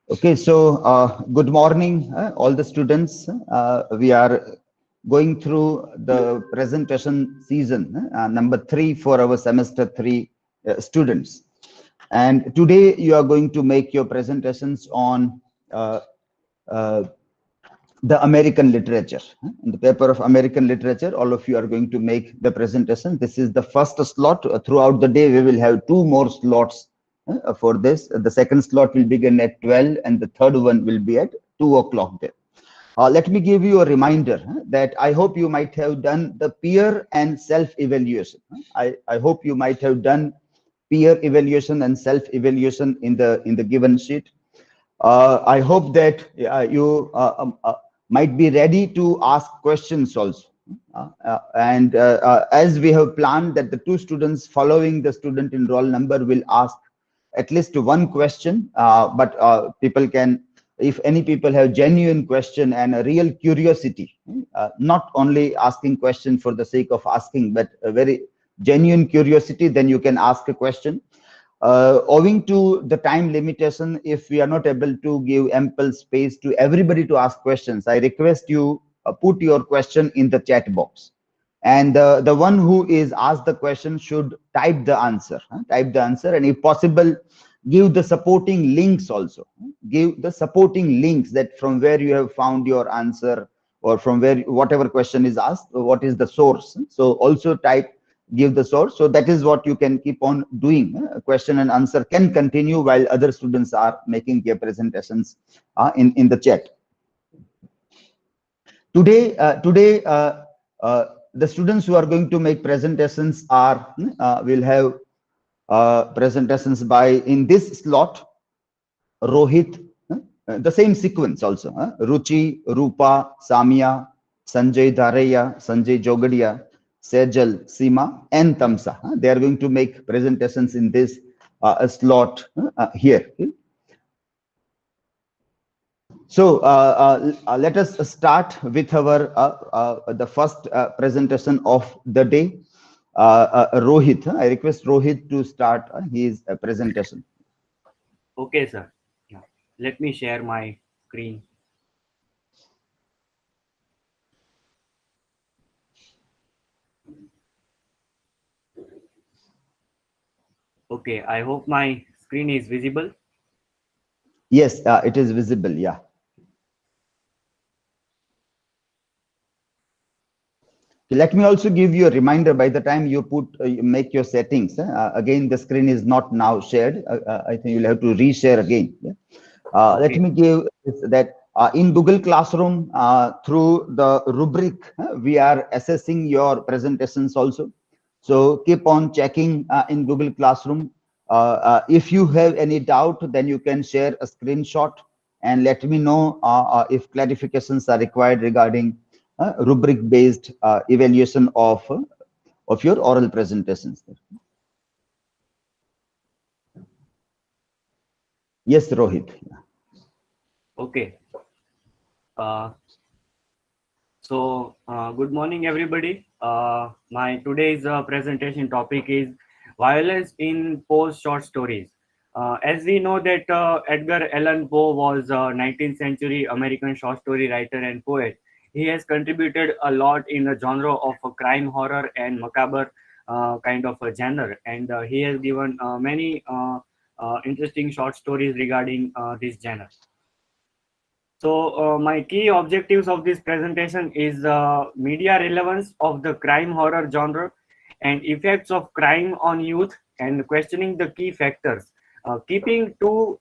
Okay, so good morning, all the students. We are going through the presentation season, number 3 for our semester 3 students. And today you are going to make your presentations on uh, uh, the American literature. In the paper of American literature, all of you are going to make the presentation. This is the first slot. Throughout the day, we will have 2 more slots for this. The second slot will begin at 12 and the third one will be at 2 o'clock there. Let me give you a reminder that I hope you might have done the peer and self-evaluation. I hope you might have done peer evaluation and self-evaluation in the given sheet. I hope that you might be ready to ask questions also. As we have planned that the 2 students following the student in roll number will ask at least one question, but people can, if any people have genuine question and a real curiosity, not only asking question for the sake of asking, but a very genuine curiosity, then you can ask a question. Owing to the time limitation, if we are not able to give ample space to everybody to ask questions, I request you put your question in the chat box. And the one who is asked the question should type the answer, and if possible, give the supporting links also. Give the supporting links that from where you have found your answer or from where whatever question is asked, what is the source. So also type, give the source. So that is what you can keep on doing. Question and answer can continue while other students are making their presentations in the chat. Today, the students who are going to make presentations are will have presentations by, in this slot, Rohit, the same sequence also, Ruchi, Rupa, Samiya, Sanjay Dharaiya, Sanjay Jogadiya, Sejal, Sima, and Tamsa. They are going to make presentations in this slot here. So let us start with our the first presentation of the day. Rohit, I request Rohit to start his presentation. Okay, sir. Yeah. Let me share my screen. Okay, I hope my screen is visible. Yes, it is visible. Yeah. Let me also give you a reminder. By the time you you make your settings, again the screen is not now shared. I think you'll have to reshare again. Yeah? Okay. Let me give that in Google Classroom through the rubric, we are assessing your presentations also. So keep on checking in Google Classroom. If you have any doubt, then you can share a screenshot and let me know if clarifications are required regarding rubric based evaluation of your oral presentations. Yes, Rohit. Okay. Good morning, everybody. My today's presentation topic is violence in Poe's short stories. As we know that Edgar Allan Poe was a 19th century American short story writer and poet. He has contributed a lot in the genre of crime, horror, and macabre kind of a genre, and he has given many interesting short stories regarding this genre. So my key objectives of this presentation is media relevance of the crime horror genre and effects of crime on youth and questioning the key factors. Keeping two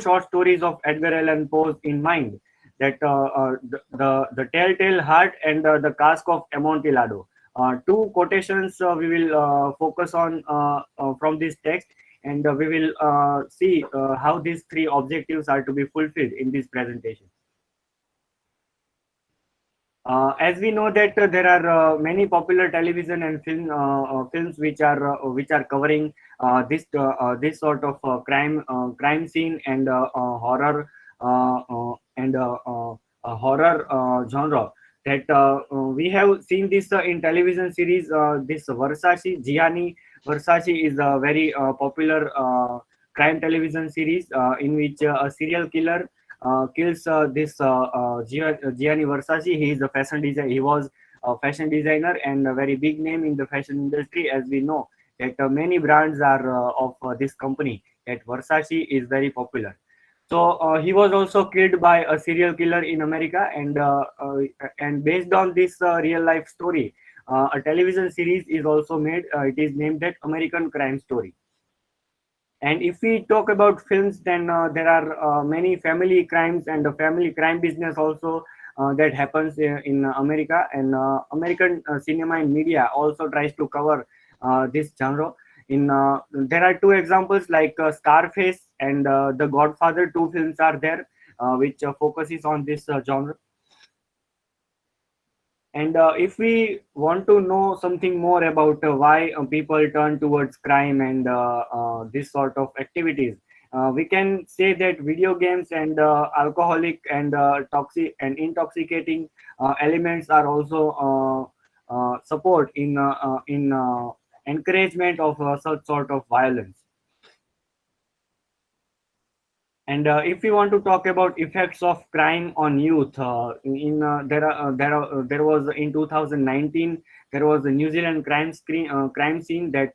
short stories of Edgar Allan Poe in mind, that the Telltale Heart and the Cask of Amontillado. Two quotations we will focus on from this text, and we will see how these three objectives are to be fulfilled in this presentation. As we know that there are many popular television and films which are covering this sort of crime scene and horror genre. That we have seen this in television series. This Versace Gianni Versace is a very popular crime television series in which a serial killer kills this Gianni Versace. He is a fashion designer. He was a fashion designer and a very big name in the fashion industry, as we know that many brands are of this company. That Versace is very popular. So he was also killed by a serial killer in America, and based on this real life story, a television series is also made. It is named that American Crime Story. And if we talk about films, then there are many family crimes and the family crime business also that happens in America. And American cinema and media also tries to cover this genre. There are two examples like Scarface and The Godfather. Two films are there which focuses on this genre. And if we want to know something more about why people turn towards crime and this sort of activities, we can say that video games and alcoholic and toxic and intoxicating elements are also support in encouragement of such sort of violence. And if we want to talk about effects of crime on youth, there was in 2019 there was a New Zealand crime scene that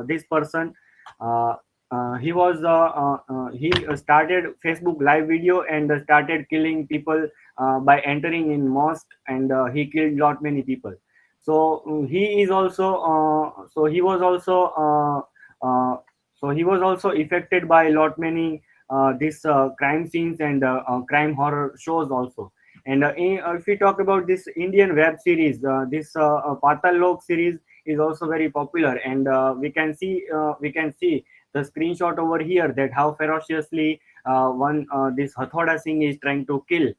this person uh, he started Facebook live video and started killing people by entering in mosque, and he killed lot many people. So he is also so he was also so he was also affected by a lot many this crime scenes and crime horror shows also. And if we talk about this Indian web series, this Patal Lok series is also very popular, and we can see the screenshot over here that how ferociously one this Hathoda Singh is trying to kill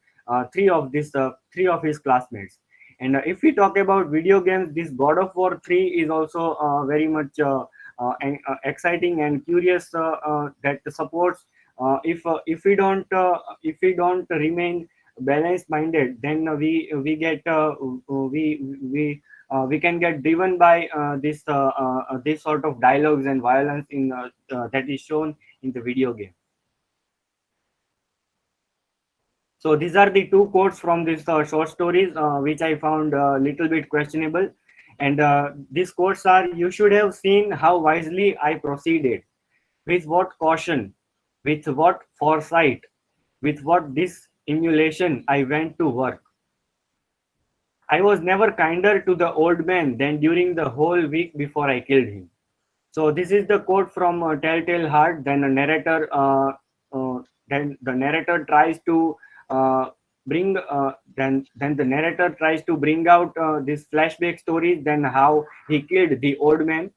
three of his classmates. And if we talk about video games, this God of War 3 is also very much exciting and curious that supports if we don't remain balanced minded, then we can get driven by this sort of dialogues and violence that is shown in the video game. So these are the two quotes from these short stories, which I found a little bit questionable. And these quotes are: "You should have seen how wisely I proceeded, with what caution, with what foresight, with what dissimulation I went to work. I was never kinder to the old man than during the whole week before I killed him." So this is the quote from Telltale Heart. Uh, then the narrator tries to bring then the narrator tries to bring out this flashback stories, then how he killed the old man.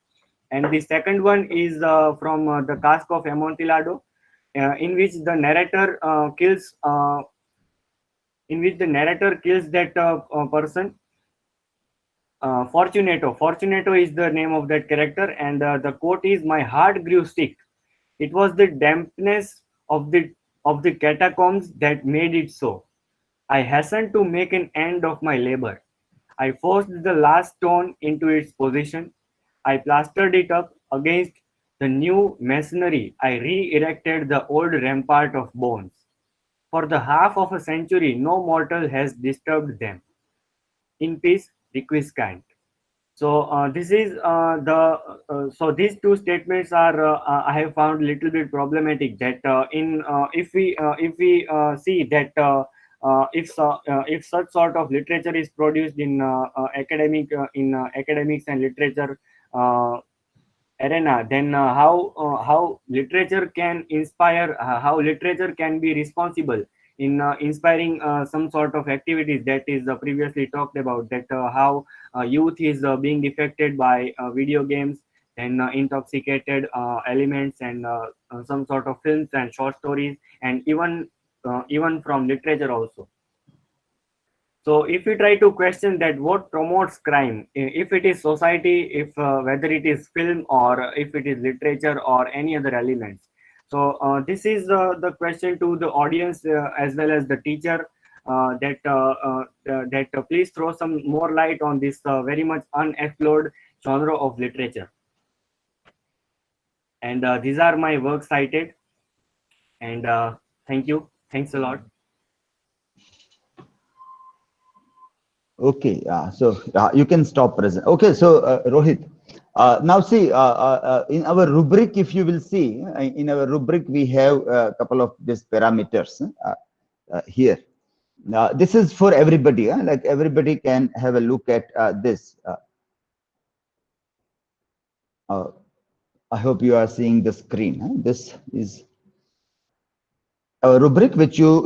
And the second one is from the Cask of Amontillado, in which the narrator kills that person. Fortunato is the name of that character, and the quote is, "My heart grew sick. It was the dampness of the catacombs that made it so. I hastened to make an end of my labor. I forced the last stone into its position. I plastered it up against the new masonry. I re-erected the old rampart of bones. For the half of a century, no mortal has disturbed them. In peace, requiescant." So this is so these two statements are I have found a little bit problematic. That in if we see that if such sort of literature is produced in academics and literature uh, arena, then how literature can inspire, how literature can be responsible in inspiring some sort of activities that is previously talked about, that how youth is being affected by video games and intoxicated elements and some sort of films and short stories, and even from literature also. So if we try to question that what promotes crime, if it is society, if whether it is film or if it is literature or any other elements. So this is the question to the audience as well as the teacher, that please throw some more light on this very much unexplored genre of literature. and these are my work cited. And thank you. Thanks a lot. Okay, so you can stop present. Okay, so Rohit, now see in our rubric, if you will see in our rubric, we have a couple of these parameters here. This is for everybody, like everybody can have a look at this. I hope you are seeing the screen. This is a rubric which you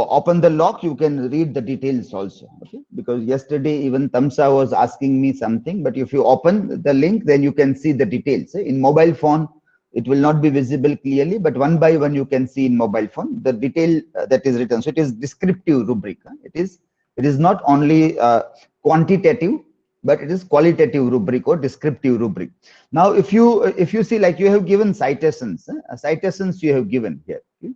open the lock, you can read the details also. Okay, because yesterday even Tamsa was asking me something, but if you open the link, then you can see the details. In mobile phone, it will not be visible clearly, but one by one you can see in mobile phone the detail that is written. So it is descriptive rubric. It is not only quantitative, but it is qualitative rubric or descriptive rubric. Now, if you see, like you have given citations, citations you have given here. Okay?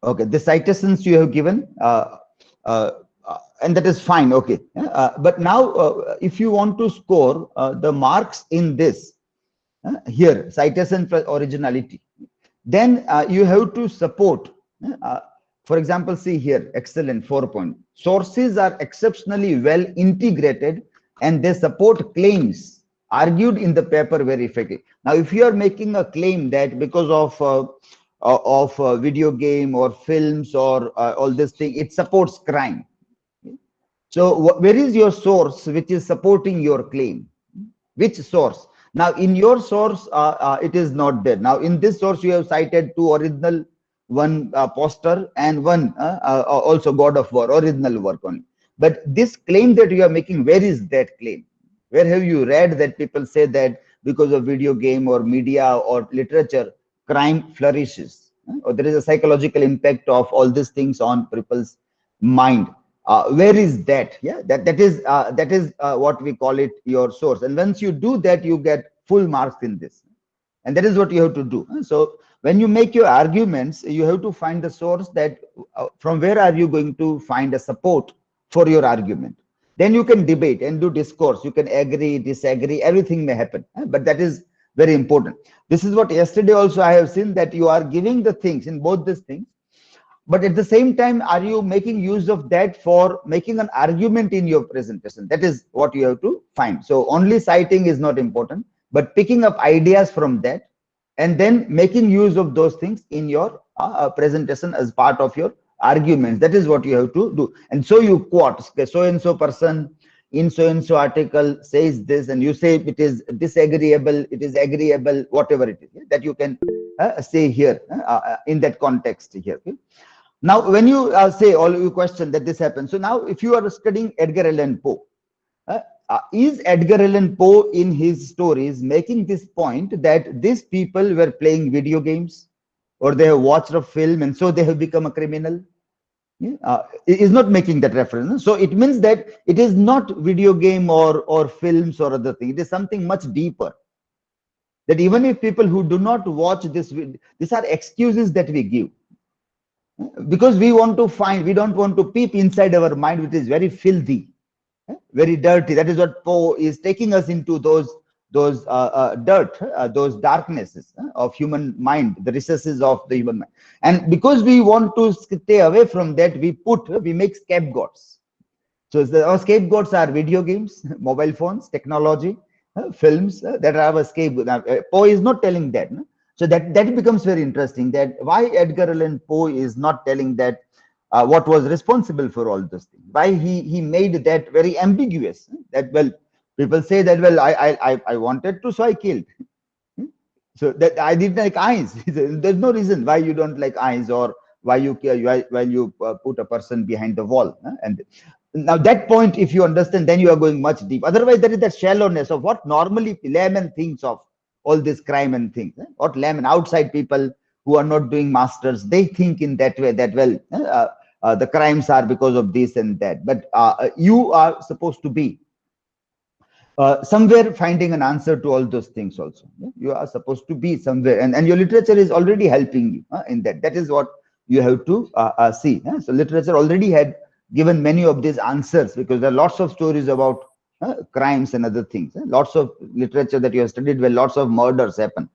Okay, the citations you have given, and that is fine. Okay, but now if you want to score the marks in this here, citation plus originality, then you have to support. For example, see here, excellent 4 point. Sources are exceptionally well integrated, and they support claims argued in the paper very effectively. Now, if you are making a claim that because of video game or films or all this thing, it supports crime. So where is your source which is supporting your claim? Which source? Now in your source, it is not there. Now in this source, you have cited two original, one poster and one also God of War, original work only. But this claim that you are making, where is that claim? Where have you read that people say that because of video game or media or literature, crime flourishes? Or there is a psychological impact of all these things on people's mind. Where is that? Yeah, that is what we call it your source. And once you do that, you get full marks in this, and that is what you have to do. So when you make your arguments, you have to find the source, that from where are you going to find a support for your argument. Then you can debate and do discourse. You can agree, disagree, everything may happen, but that is very important. This is what yesterday also I have seen, that you are giving the things in both these things, but at the same time, are you making use of that for making an argument in your presentation? That is what you have to find. So only citing is not important, but picking up ideas from that and then making use of those things in your presentation as part of your arguments. That is what you have to do. And so you quote, so and so person in so and so article says this, and you say it is disagreeable, it is agreeable, whatever it is, that you can say here in that context here. Okay? Now, when you say, or you question that this happens, so now if you are studying Edgar Allan Poe, is Edgar Allan Poe in his stories making this point that these people were playing video games, or they have watched a film and so they have become a criminal? Is not making that reference. So it means that it is not video game or films or other thing. It is something much deeper. That even if people who do not watch this, these are excuses that we give. Because we want to find, we don't want to peep inside our mind, which is very filthy, very dirty. That is what Poe is taking us into, those dirt, those darknesses of human mind, the recesses of the human mind. And because we want to stay away from that, we make scapegoats. So our scapegoats are video games, mobile phones, technology, films, that are our scapegoat. Poe is not telling that. So that becomes very interesting, that why Edgar Allan Poe is not telling that what was responsible for all those things. Why he made that very ambiguous. That, well, people say that, well, I wanted to, so I killed. So that I didn't like eyes. There's no reason why you don't like eyes, or why you put a person behind the wall. And now that point, if you understand, then you are going much deep. Otherwise, there is that shallowness of what normally layman thinks of all this crime and things. What layman, outside people who are not doing masters, they think in that way, that, well, the crimes are because of this and that. But you are supposed to be somewhere finding an answer to all those things also. You are supposed to be somewhere, and your literature is already helping you in that. That is what you have to see. So literature already had given many of these answers, because there are lots of stories about crimes and other things. Lots of literature that you have studied where lots of murders happen.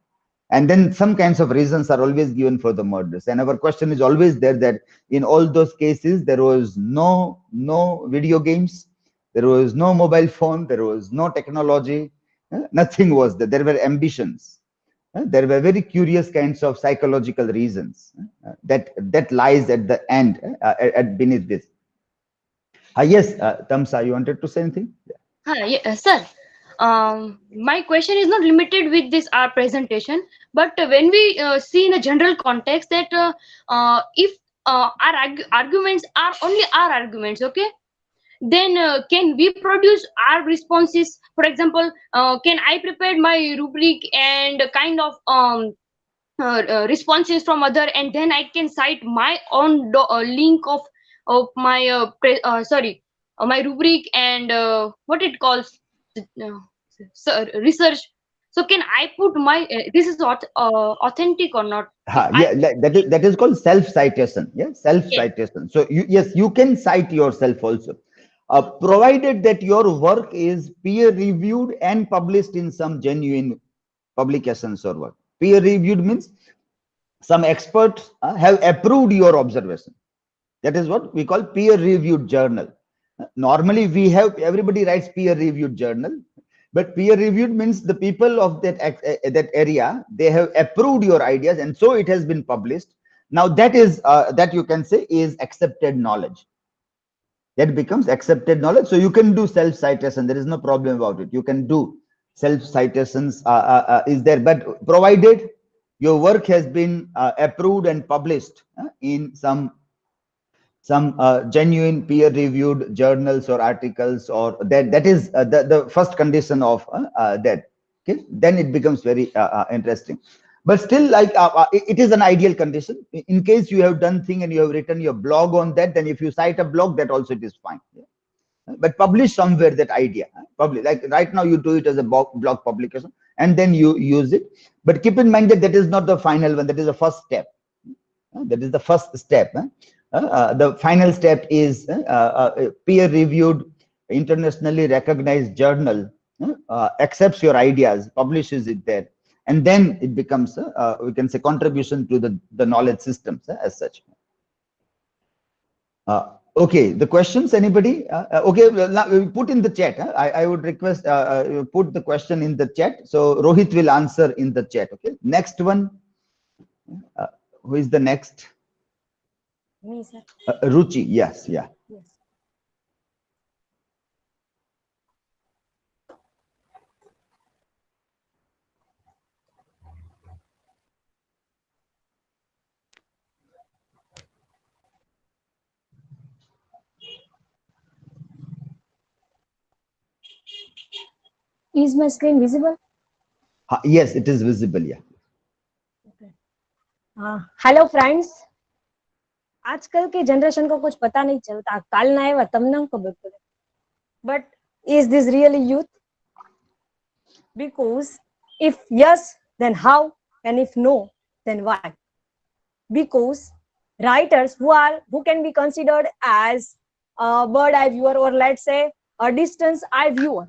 And then some kinds of reasons are always given for the murders. And our question is always there that in all those cases, there was no video games, there was no mobile phone, there was no technology, nothing was there. There were ambitions. There were very curious kinds of psychological reasons that lies at the end, at beneath this. Yes, Tamsa, you wanted to say anything? Yeah, sir. My question is not limited with this our presentation, but when we see in a general context that if our arguments are only our arguments, okay, then can we produce our responses? For example, can I prepare my rubric and kind of responses from other, and then I can cite my own link of my my rubric and what it calls research. So can I put my this is authentic or not? If I Yeah, that is called self citation. Yeah, self Yes. citation. So yes, you can cite yourself also, provided that your work is peer reviewed and published in some genuine publications or work. Peer reviewed means some experts have approved your observation. That is what we call peer reviewed journal. Normally we have, everybody writes peer reviewed journal, but peer reviewed means the people of that area, they have approved your ideas, and so it has been published. Now that is that you can say is accepted knowledge. That becomes accepted knowledge. So you can do self citation, there is no problem about it. You can do self citations, is there, but provided your work has been approved and published in some genuine peer reviewed journals or articles, or that is the first condition of that. Okay, then it becomes very interesting. But still, like it is an ideal condition. In case you have done thing and you have written your blog on that, then if you cite a blog, that also it is fine. But publish somewhere that idea, publish, like right now you do it as a blog publication and then you use it. But keep in mind that that is not the final one, that is the first step. That is the first step. The final step is peer reviewed, internationally recognized journal accepts your ideas, publishes it there, and then it becomes we can say contribution to the knowledge systems as such. Okay, the questions, anybody? Okay, well, now we put in the chat. I would request you put the question in the chat. So Rohit will answer in the chat. Okay, next one. Who is the next? Me, sir. Ruchi, yes, yeah. Yes. Is my screen visible? Yes, it is visible, yeah. Hello friends, आजकल के generation को कुछ पता नहीं चलता, काल ना आया तमने खबर पड़े. But is this really youth? Because if yes, then how? And if no, then why? Because writers who can be considered as a bird eye viewer, or let's say a distance eye viewer,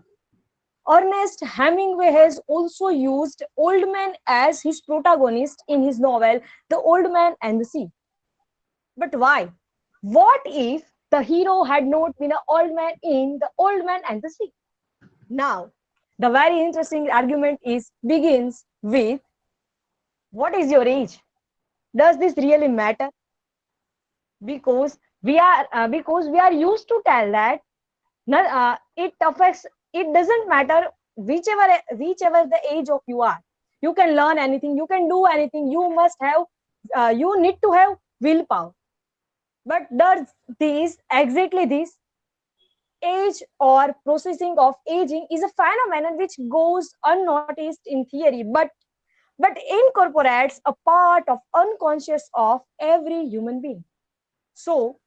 Ernest Hemingway has also used Old Man as his protagonist in his novel The Old Man and the Sea. But why? What if the hero had not been an old man in The Old Man and the Sea? Now, the very interesting argument begins with, what is your age? Does this really matter? Because we are used to tell that it doesn't matter whichever the age of you are. You can learn anything, you can do anything, you need to have willpower. But does exactly this age or processing of aging is a phenomenon which goes unnoticed in theory, but incorporates a part of unconscious of every human being. So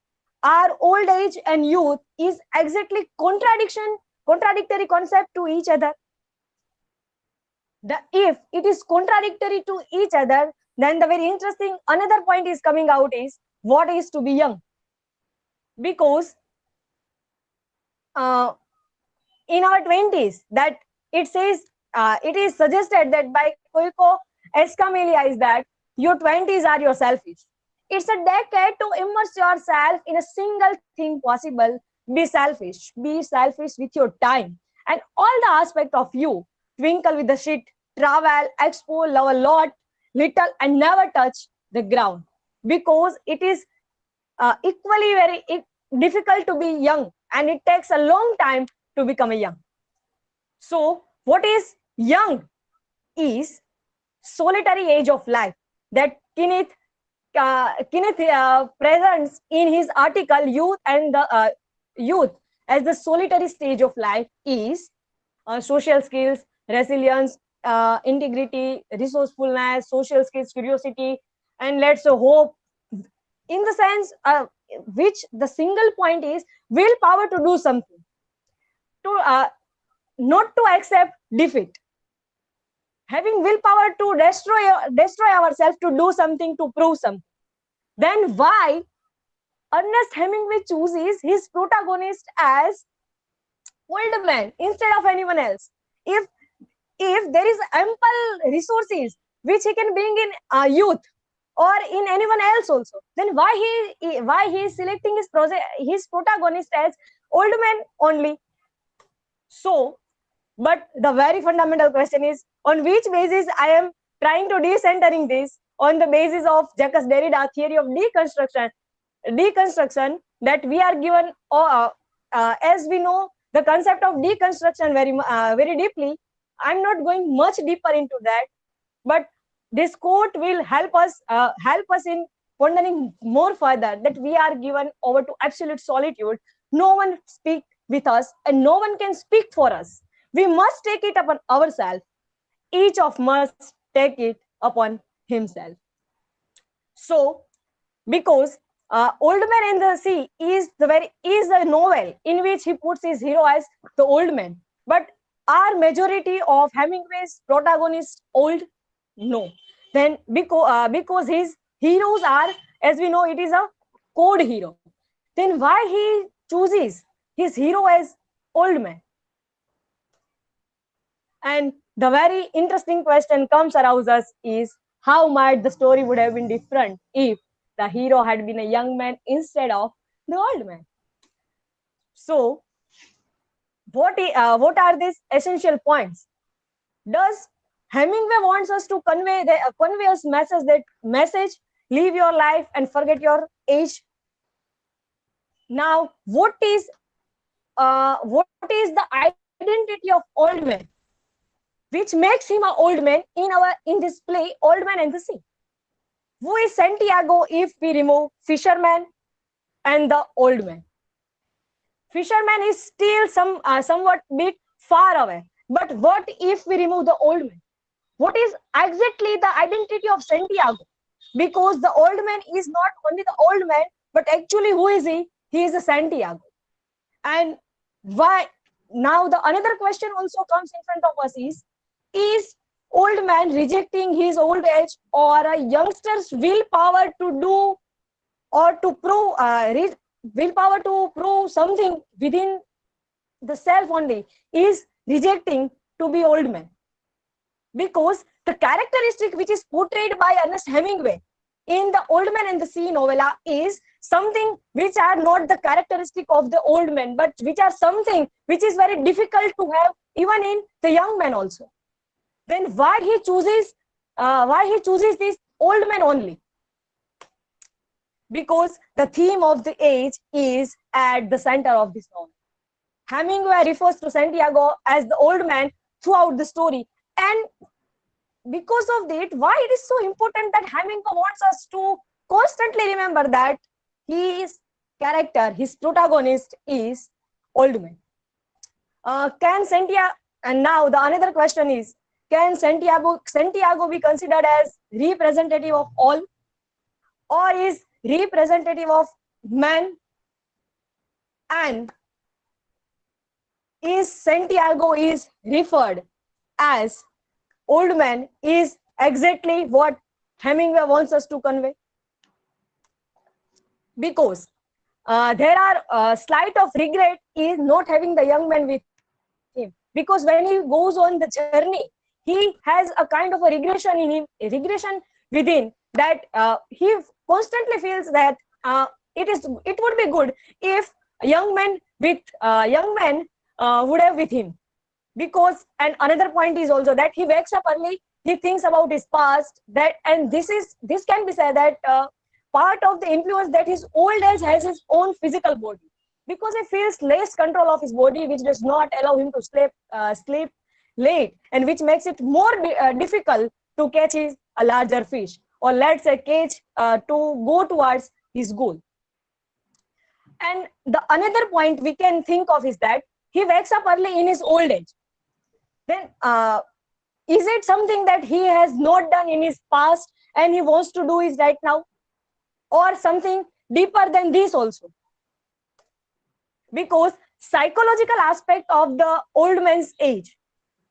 our old age and youth is exactly contradictory concept to each other. If it is contradictory to each other, then the very interesting another point is coming out is, what is to be young? Because in our 20s, that it says, it is suggested that by Koiko Escamilla, is that your 20s are your selfish. It's a decade to immerse yourself in a single thing possible. Be selfish with your time and all the aspect of you. Twinkle with the shit, travel, explore, love a lot, little, and never touch the ground, because it is equally very difficult to be young, and it takes a long time to become a young. So what is young is solitary age of life that Kenneth presents in his article Youth and the Youth as the solitary stage of life is social skills, resilience, integrity, resourcefulness, social skills, curiosity, and let's hope, in the sense which the single point is willpower to do something, to not to accept defeat, having willpower to destroy ourselves to do something, to prove something. Then why Ernest Hemingway chooses his protagonist as old man instead of anyone else? If there is ample resources which he can bring in youth or in anyone else also, then why he is selecting his protagonist as old man only? So, but the very fundamental question is, on which basis I am trying to decentering this? On the basis of Jacques Derrida theory of deconstruction, that we are given, as we know the concept of deconstruction very deeply. I'm not going much deeper into that, but this quote will help us in pondering more further, that we are given over to absolute solitude. No one speak with us, and no one can speak for us. We must take it upon ourselves. Each of must take it upon himself. So, because Old Man in the Sea is a novel in which he puts his hero as the old man. But are majority of Hemingway's protagonists old? No. Then because his heroes are, as we know, it is a code hero. Then why he chooses his hero as old man? And the very interesting question comes around us is, how might the story would have been different if the hero had been a young man instead of the old man? So, what are these essential points? Does Hemingway wants us to convey us message, live your life and forget your age? Now, what is the identity of old man, which makes him an old man in this play, Old Man and the Sea? Who is Santiago if we remove fisherman and the old man? Fisherman is still somewhat bit far away. But what if we remove the old man? What is exactly the identity of Santiago? Because the old man is not only the old man, but actually who is he? He is a Santiago. And why? Now the another question also comes in front of us is old man rejecting his old age, or a youngster's willpower to do or to prove willpower to prove something within the self only is rejecting to be old man? Because the characteristic which is portrayed by Ernest Hemingway in the Old Man and the Sea novella is something which are not the characteristic of the old man, but which are something which is very difficult to have even in the young man also. Then why he chooses this old man only? Because the theme of the age is at the center of this novel. Hemingway refers to Santiago as the old man throughout the story, and because of that, why it is so important that Hemingway wants us to constantly remember that his character, his protagonist is old man. Can Santiago, and now the another question is, can Santiago be considered as representative of all, or is representative of man? And is Santiago is referred as old man is exactly what Hemingway wants us to convey? Because there are slight of regret is not having the young man with because when he goes on the journey, he has a kind of a regression in him, a regression within, that he constantly feels that it would be good if young men would have with him. Because, and another point is also that he wakes up early, he thinks about his past, that, and this can be said that part of the influence that his old age has his own physical body, because he feels less control of his body, which does not allow him to sleep late, and which makes it more difficult to catch a larger fish, or let's say catch to go towards his goal. And the another point we can think of is that he wakes up early in his old age. Then is it something that he has not done in his past and he wants to do is right now, or something deeper than this also? Because psychological aspect of the old man's age,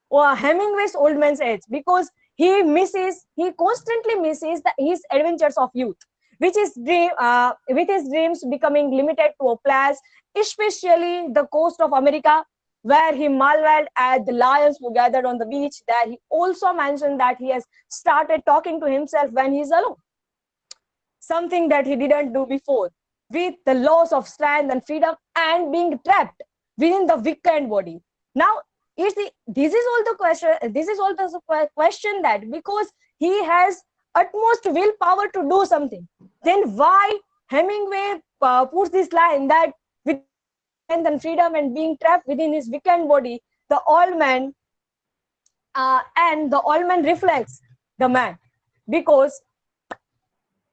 or Hemingway's old man's age, because he constantly misses his adventures of youth, with his dreams becoming limited to a place, especially the coast of America, where he marveled at the lions who gathered on the beach. There he also mentioned that he has started talking to himself when he's alone, something that he didn't do before, with the loss of strength and freedom and being trapped within the weakened body. Now, this is all the question that because he has utmost willpower to do something, then why Hemingway puts this line that with strength and freedom and being trapped within his weakened body, the old man reflects the man, because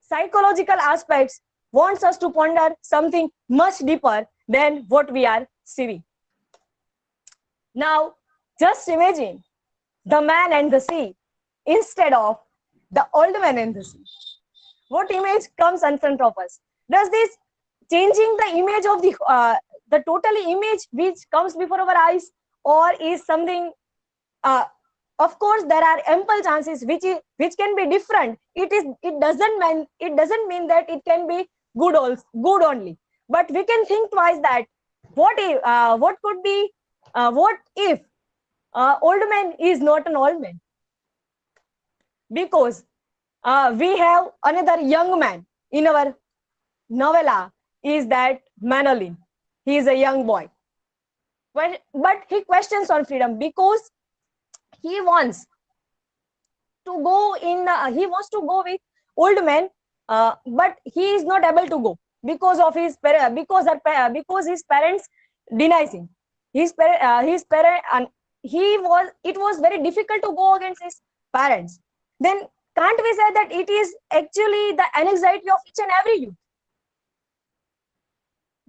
psychological aspects wants us to ponder something much deeper than what we are seeing. Now, just imagine the man and the sea instead of the old man and the sea. What image comes in front of us? Does this changing the image of the totally image which comes before our eyes, or is something? Of course, there are ample chances which can be different. It doesn't mean that it can be good only. But we can think twice that what if old man is not an old man? Because we have another young man in our novella, is that Manolin. He is a young boy, but he questions on freedom, because he wants to go with old man, but he is not able to go because of his because his parents denies him. It was very difficult to go against his parents. Then can't we say that it is actually the anxiety of each and every youth?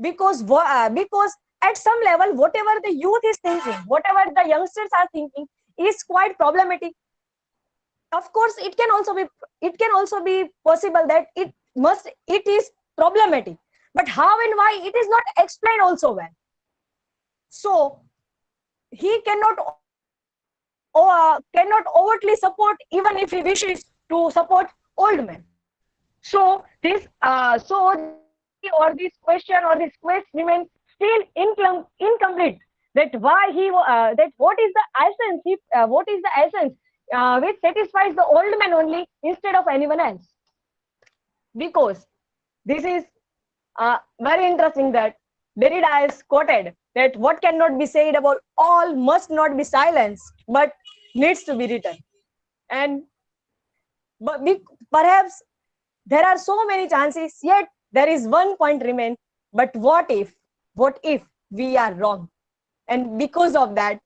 Because at some level, whatever the youth is thinking, whatever the youngsters are thinking, is quite problematic. Of course, it can also be possible that it is problematic, but how and why it is not explained also well. So he cannot overtly support, even if he wishes to support old men. So this question or this quest remains still incomplete. That why what is the essence which satisfies the old man only instead of anyone else? Because this is very interesting that Derrida is quoted that what cannot be said about all must not be silenced, but needs to be written. Perhaps there are so many chances, yet there is one point remain. But what if we are wrong? And because of that,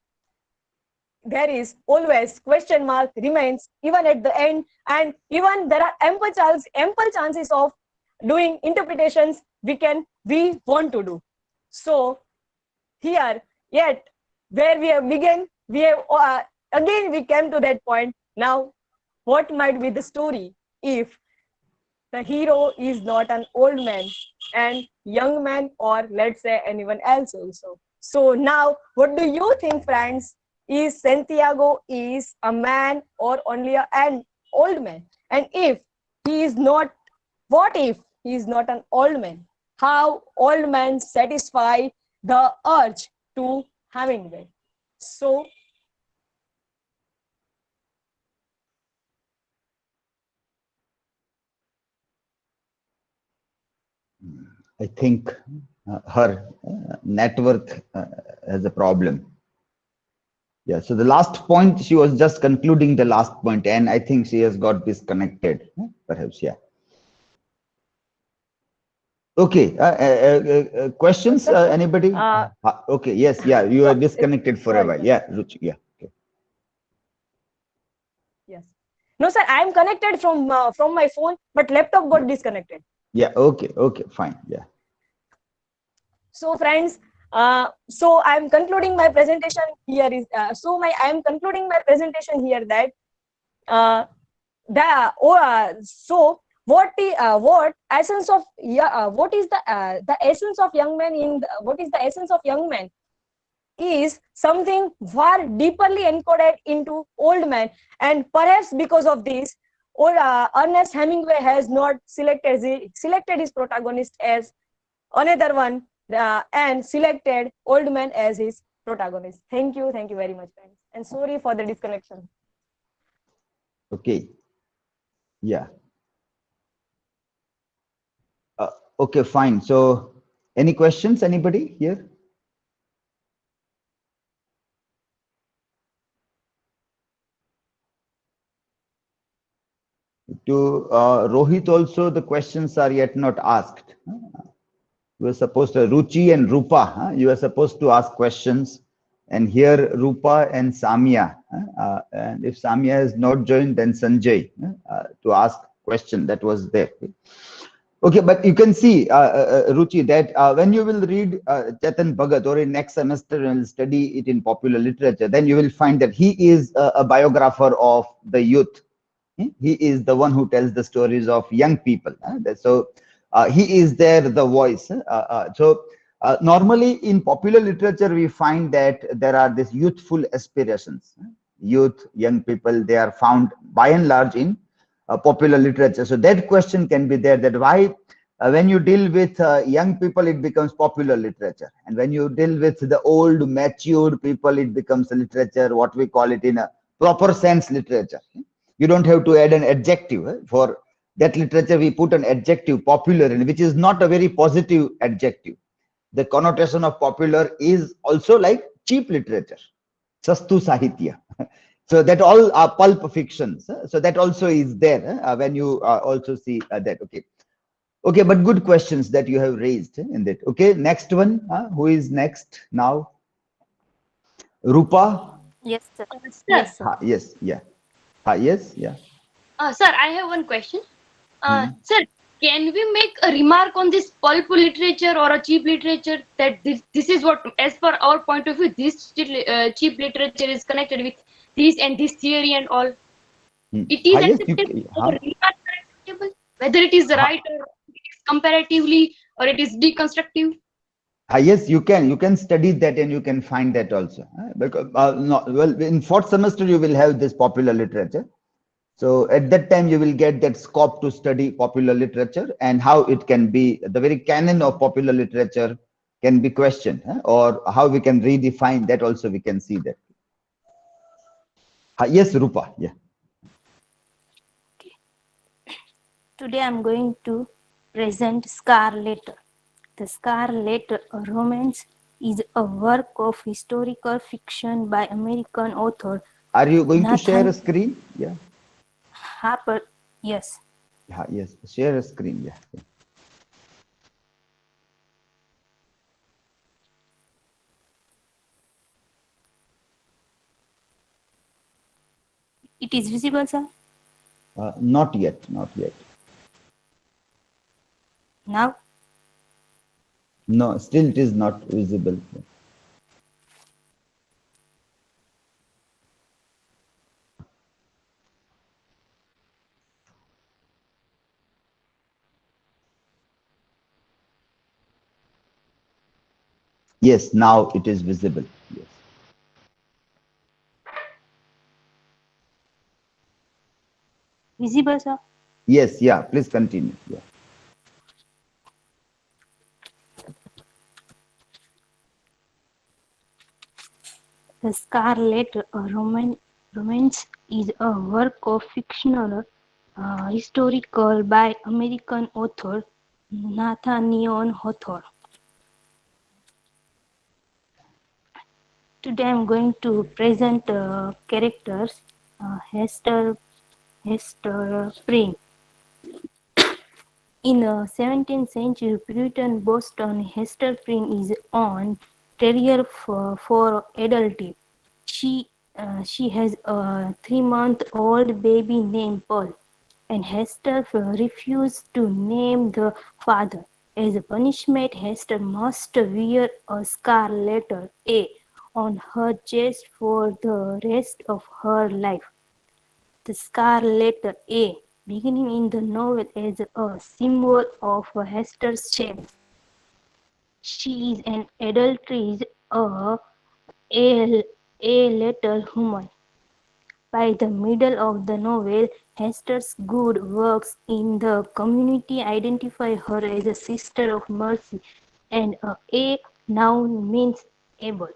there is always question mark remains even at the end, and even there are ample chances of doing interpretations we want to do. So here, yet where we have begun, we have again we came to that point. Now, what might be the story if the hero is not an old man and young man, or let's say anyone else also? So now, what do you think, friends? Is Santiago is a man or only an old man? And if he is not, what if he is not an old man? How old men satisfy the urge to Hemingway? So I think her network has a problem. Yeah, so the last point, she was just concluding the last point, and I think she has got disconnected, perhaps, yeah. Okay, questions, anybody? Okay, yes, yeah, you are disconnected for a while. Yeah, Ruchi, yeah. Okay. yes. No, sir, I am connected from my phone, but laptop got disconnected. Yeah, okay, okay, fine, yeah. So friends, so I am concluding my presentation here is I am concluding my presentation here that so what essence of what is the essence of young man what is the essence of young man is something far deeply encoded into old man, and perhaps because of this, or Ernest Hemingway has not selected his protagonist as another one and selected old man as his protagonist. Thank you very much, friends, and sorry for the disconnection. Okay, yeah. Okay, fine. So, any questions, anybody here? To Rohit also, the questions are yet not asked. You were supposed to, Ruchi and Rupa, you were supposed to ask questions. And here, Rupa and Samiya. And if Samiya has not joined, then Sanjay to ask question that was there. Okay, but you can see, Ruchi, that when you will read Chetan Bhagat, or in next semester and study it in popular literature, then you will find that he is a biographer of the youth. He is the one who tells the stories of young people. So he is there, the voice. Normally in popular literature, we find that there are these youthful aspirations. Youth, young people, they are found by and large in popular literature. So that question can be there, that why when you deal with young people, it becomes popular literature. And when you deal with the old, matured people, it becomes a literature, what we call it in a proper sense, literature. You don't have to add an adjective. For that literature, we put an adjective, popular, which is not a very positive adjective. The connotation of popular is also like cheap literature, sastu sahitya. So that all are pulp fictions. So that also is there when you also see that. Okay. Okay, but good questions that you have raised in that. Okay, next one. Who is next now? Rupa? Yes, sir. Sir, Yes, sir. Yes, yeah. Yes, yeah. Sir, I have one question. Sir, can we make a remark on this pulp literature or a cheap literature, that this is what, as per our point of view, this cheap literature is connected with this and this theory and all? It is Yes, acceptable, or remarks are acceptable, whether it is right or it is comparatively or it is deconstructive. yes, you can study that, and you can find that also. Because no, well, in fourth semester you will have this popular literature. So at that time you will get that scope to study popular literature and how it can be, the very canon of popular literature can be questioned, or how we can redefine that also, we can see that. Yes, Rupa, yeah. Today I'm going to present Scarlet. The Scarlet Romance is a work of historical fiction by American author Are you going to share a Nathan screen? Yeah. Harper. Yes. Yes, share a screen. Yeah. It is visible, sir? Not yet, not yet. Now? No, still it is not visible. Yes, now it is visible. Yes. Visible, sir? Yes, yeah, please continue. Yeah. The Scarlet Romance is a work of fictional historical by American author Nathaniel Hawthorne. Today I am going to present characters Hester Prynne. In 17th century Puritan Boston, Hester Prynne is on trial for adultery. She has a 3-month-old baby named Paul, and Hester refuses to name the father. As a punishment, Hester must wear a scar letter A on her chest for the rest of her life. The scar letter A, beginning in the novel as a symbol of Hester's shame. She is an adulteress, a letter woman. By the middle of the novel, Hester's good works in the community identify her as a sister of mercy, and A noun means able.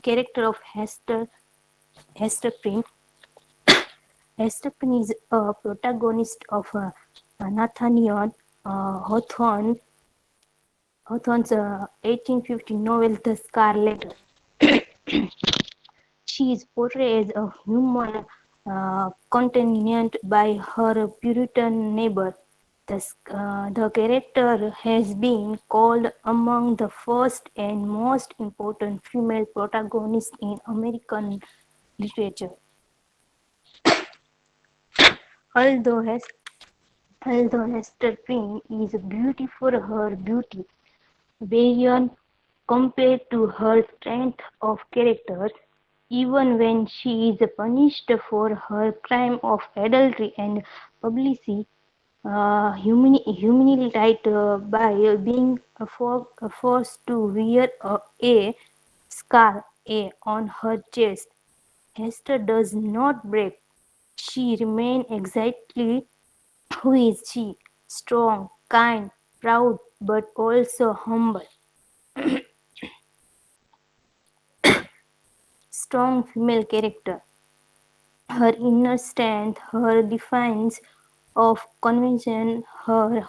Character of Hester Prynne. Esther is a protagonist of Nathaniel Hawthorne's 1850 novel The Scarlet Letter. She is portrayed as a human contingent by her Puritan neighbor. The character has been called among the first and most important female protagonists in American literature. Although Hester Prynne is beauty for her beauty, beyond compared to her strength of character, even when she is punished for her crime of adultery and publicly humiliated by being forced to wear a scar A on her chest, Hester does not break. She remains exactly who is she? Strong, kind, proud, but also humble. Strong female character. Her inner strength, her defiance of convention, her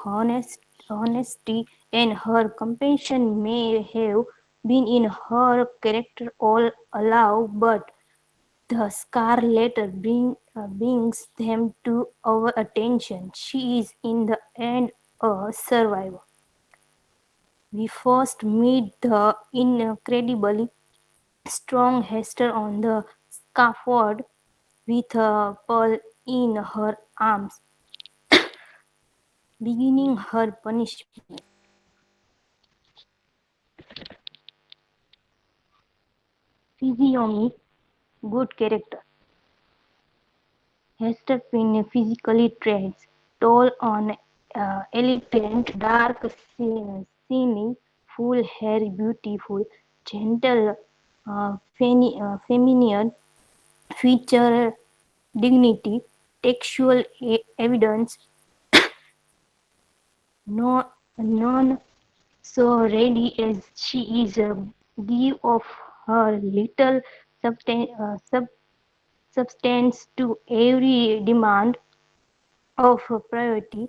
honesty, and her compassion may have been in her character all along, but the scar letter brings them to our attention. She is in the end a survivor. We first meet the incredibly strong Hester on the scaffold with a pearl in her arms, beginning her punishment. Physiognomy, good character. Hester Prynne physically traits, tall and elegant, dark, skinny, full hair, beautiful, gentle, feminine feature, dignity, textual evidence, none so ready as she is give of her little substance to every demand of priority,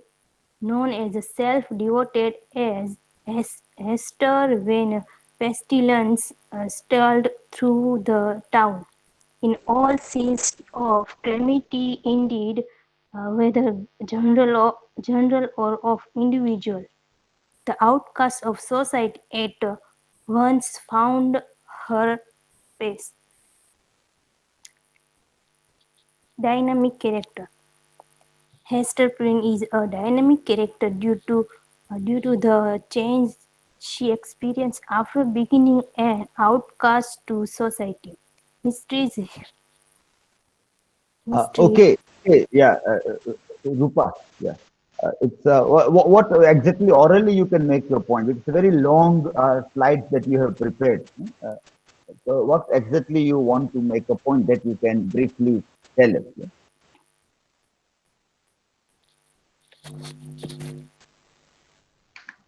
known as self-devoted as Esther when pestilence stirred through the town. In all scenes of calamity, indeed, whether general or of individual, the outcasts of society at once found her place. Dynamic character. Hester Prynne is a dynamic character due to the change she experienced after beginning an outcast to society. Mysteries. Okay, yeah, Rupa, yeah. It's what exactly orally you can make your point. It's a very long slides that you have prepared. So what exactly you want to make a point that you can briefly tell us? Yeah?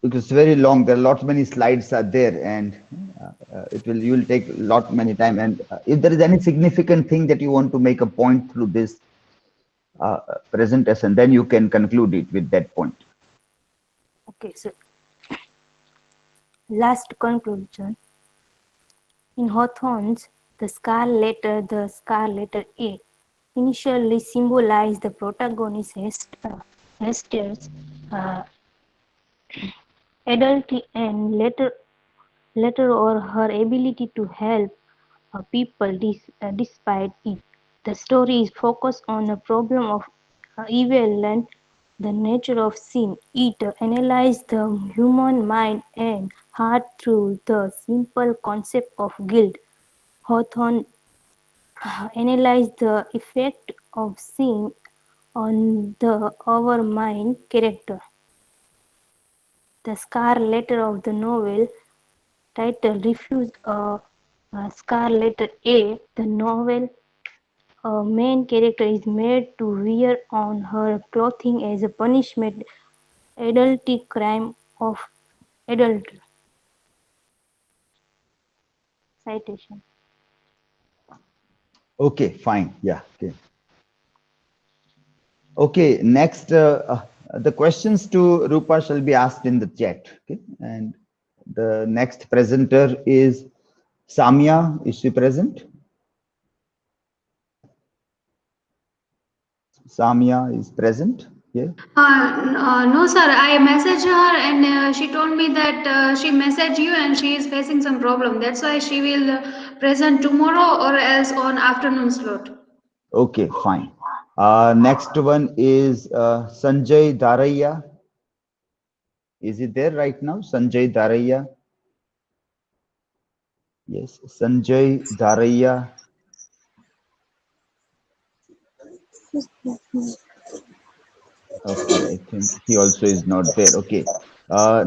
because it's very long. There are lots many slides are there, and you will take lot many time. And if there is any significant thing that you want to make a point through this presentation, then you can conclude it with that point. Okay, so last conclusion. In Hawthorne's The scar letter A initially symbolized the protagonist Esther's uh, adultery and later or her ability to help people despite it. The story is focused on the problem of evil and the nature of sin. It analyzes the human mind and heart through the simple concept of guilt. Hawthorne analyzed the effect of sin on our mind character. The scar letter of the novel title refused a scar letter A. The novel main character is made to wear on her clothing as a punishment adultery crime of adultery. Citation. Okay, fine. Yeah. Okay. Okay. Next, the questions to Rupa shall be asked in the chat. Okay. And the next presenter is Samiya. Is she present? Samiya is present. Yeah. No, sir. I messaged her and she told me that she messaged you and she is facing some problem. That's why she will present tomorrow or else on afternoon slot. Okay, fine. Next one is Sanjay Dharaiya. Is it there right now? Sanjay Dharaiya. Yes, Sanjay Dharaiya. Okay, I think he also is not there. Okay.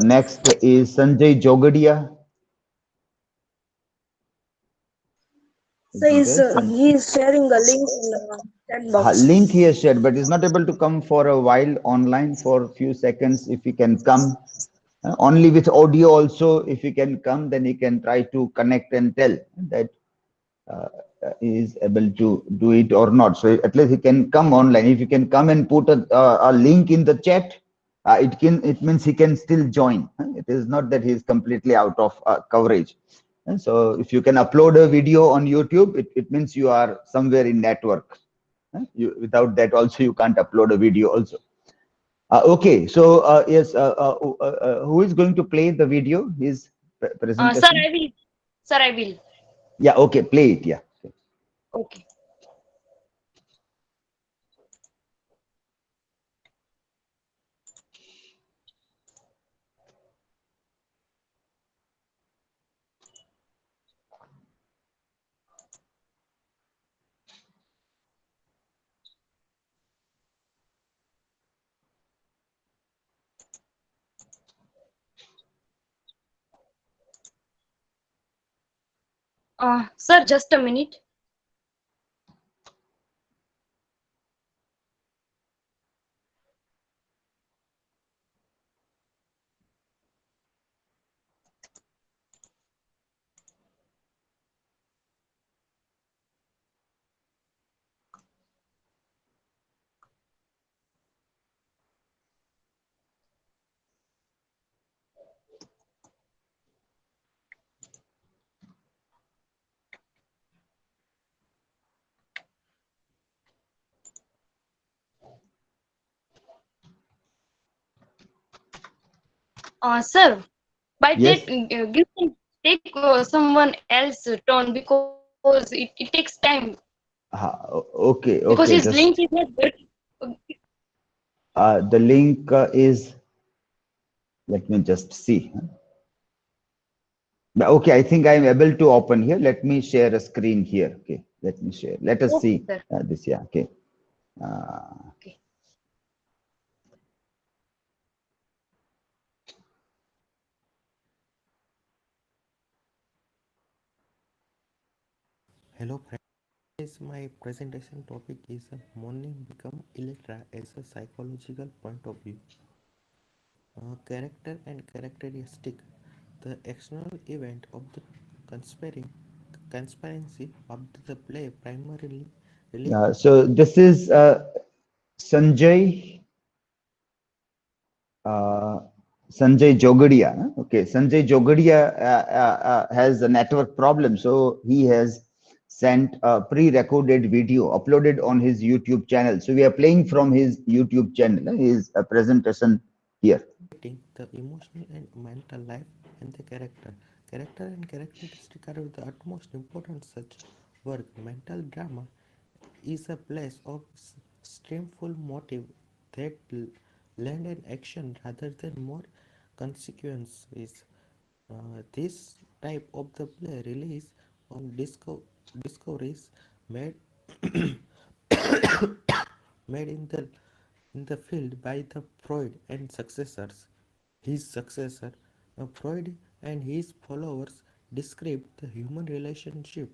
Next is Sanjay Jogadiya. So Is he there? he is sharing a link in the chat box. Link he has shared, but is not able to come for a while online for a few seconds. If he can come, only with audio also, if he can come, then he can try to connect and tell that uh, he is able to do it or not. So at least he can come online. If he can come and put a link in the chat, it means he can still join. It is not that he is completely out of coverage. And so if you can upload a video on YouTube, it means you are somewhere in network. Without that also you can't upload a video also. Okay, so yes, who is going to play the video? His Sir, presentation. I will. Sir, I will. Yeah. Okay, play it. Yeah. Okay. Sir, just a minute. Sir, by Yes. that, you can take someone else turn because it takes time Okay. because Okay. his Just link is not good. the link is. Let me just see. Okay, I think I am able to open here. Let me share a screen here. Okay. Let me share. Let us Okay, see sir. this. Yeah. Okay. Uh, Okay. Hello friends, my presentation topic is morning become Electra as a psychological point of view. Character and characteristic. The external event of the conspiracy of the play primarily relate So this is Sanjay uh, Sanjay Jogadiya. Okay, Sanjay Jogadiya has a network problem, so he has sent a pre-recorded video uploaded on his YouTube channel. So we are playing from his YouTube channel, his presentation here. the emotional and mental life and the character. Character and characteristic are of the utmost importance such work. Mental drama is a place of streamful motive that land an action rather than more consequences. This type of the play relies on discoveries made made in the field by the Freud and successors. His successor, Freud and his followers described the human relationship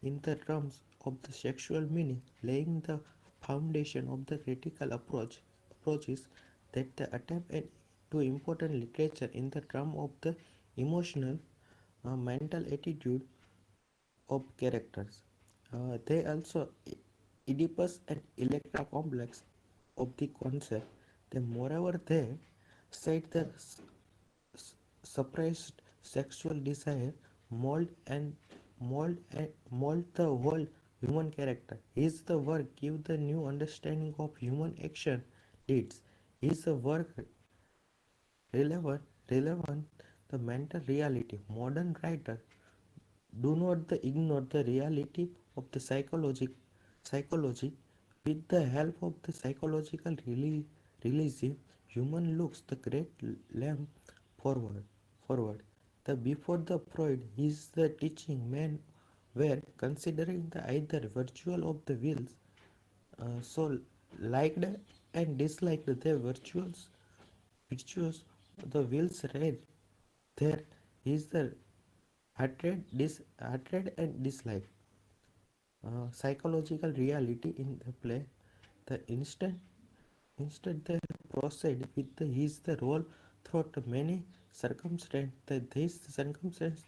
in the terms of the sexual meaning, laying the foundation of the critical approaches that the attempt at to important literature in the term of the emotional mental attitude of characters. They also Oedipus and Electra complex of the concept. Then, moreover, they said the suppressed sexual desire mold and mold the whole human character. His the work give the new understanding of human action deeds. His the work relevant the mental reality. Modern writer do not ignore the reality of the psychology. With the help of the psychological realism, human looks the great lamp forward. The before the Freud is the teaching men were considering the either virtual of the wills, so liked and disliked the virtues the wills read. There is the hatred and dislike. Psychological reality in the play. The instant they proceed with his the role throughout many circumstances. That these circumstances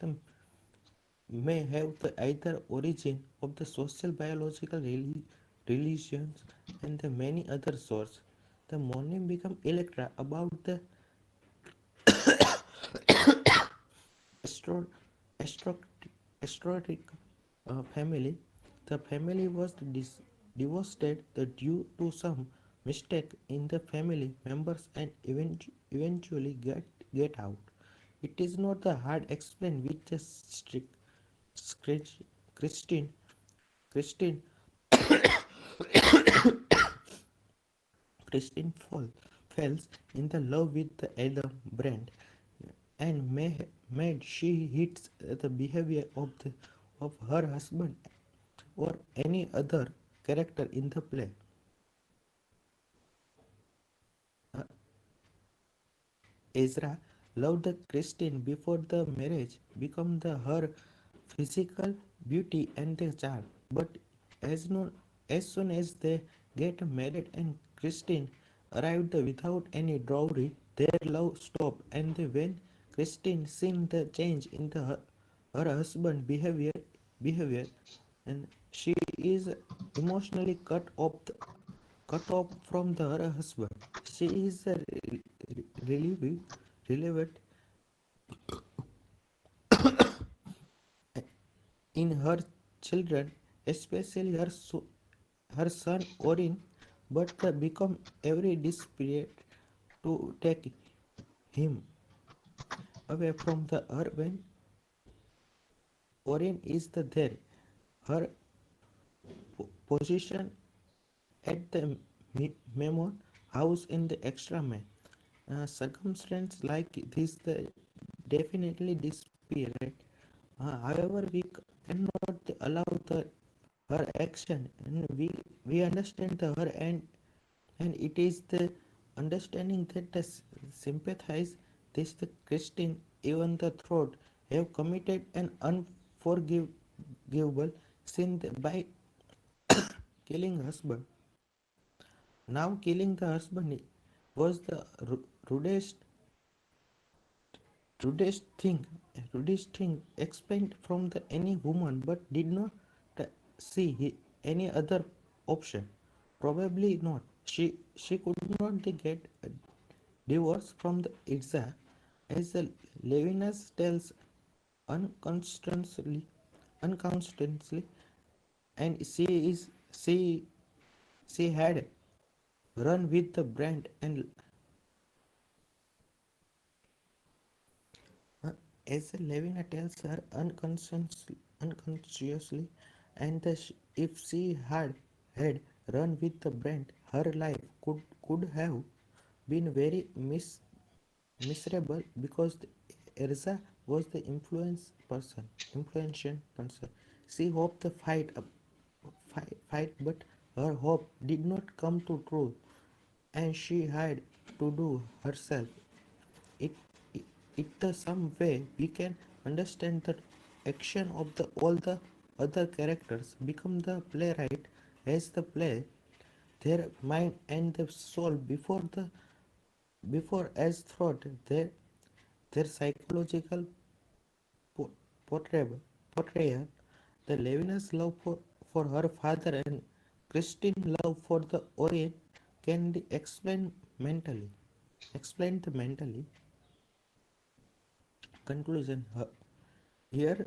may have the either origin of the social biological religions and the many other sources. The morning become Electra about the astro, astro, astrologic family. The family was devastated due to some mistake in the family members and eventually get out. It is not the hard explain with the strict Christine Christine Christine falls in the love with the Adam Brand and made she hits the behavior of her husband or any other character in the play. Ezra loved the Christine before the marriage, become the her physical beauty and the charm. But as soon as they get married and Christine arrived without any dowry, their love stopped. And when Christine seen the change in her husband behavior, and she is emotionally cut off from her husband. She is relevant, relevant in her children, especially her son Orin, but become every desperate to take him away from the her when Orin is there. Her position at the Memon house in the extra man. Circumstances like this definitely disappear. Right? However, we cannot allow her action, and we understand her and it is the understanding that the sympathize this the Christian even the throat have committed an unforgivable sin by killing husband. Now killing the husband was the rudest Rudesh's thing explained from the any woman, but did not see any other option. Probably not. She could not get a divorce from the Itza, as the Levinas tells unconstantly, and she had run with the brand and as Levina tells her unconsciously, and if she had run with the brand, her life could have been very miserable because Erza was the influential person. She hoped the fight, but her hope did not come to truth, and she had to do herself. It some way we can understand the action of all the other characters become the playwright as the play their mind and the soul before as thought their psychological portrayal. The Levin's love for her father and Christine's love for the Orient can be explained mentally. Conclusion. Here,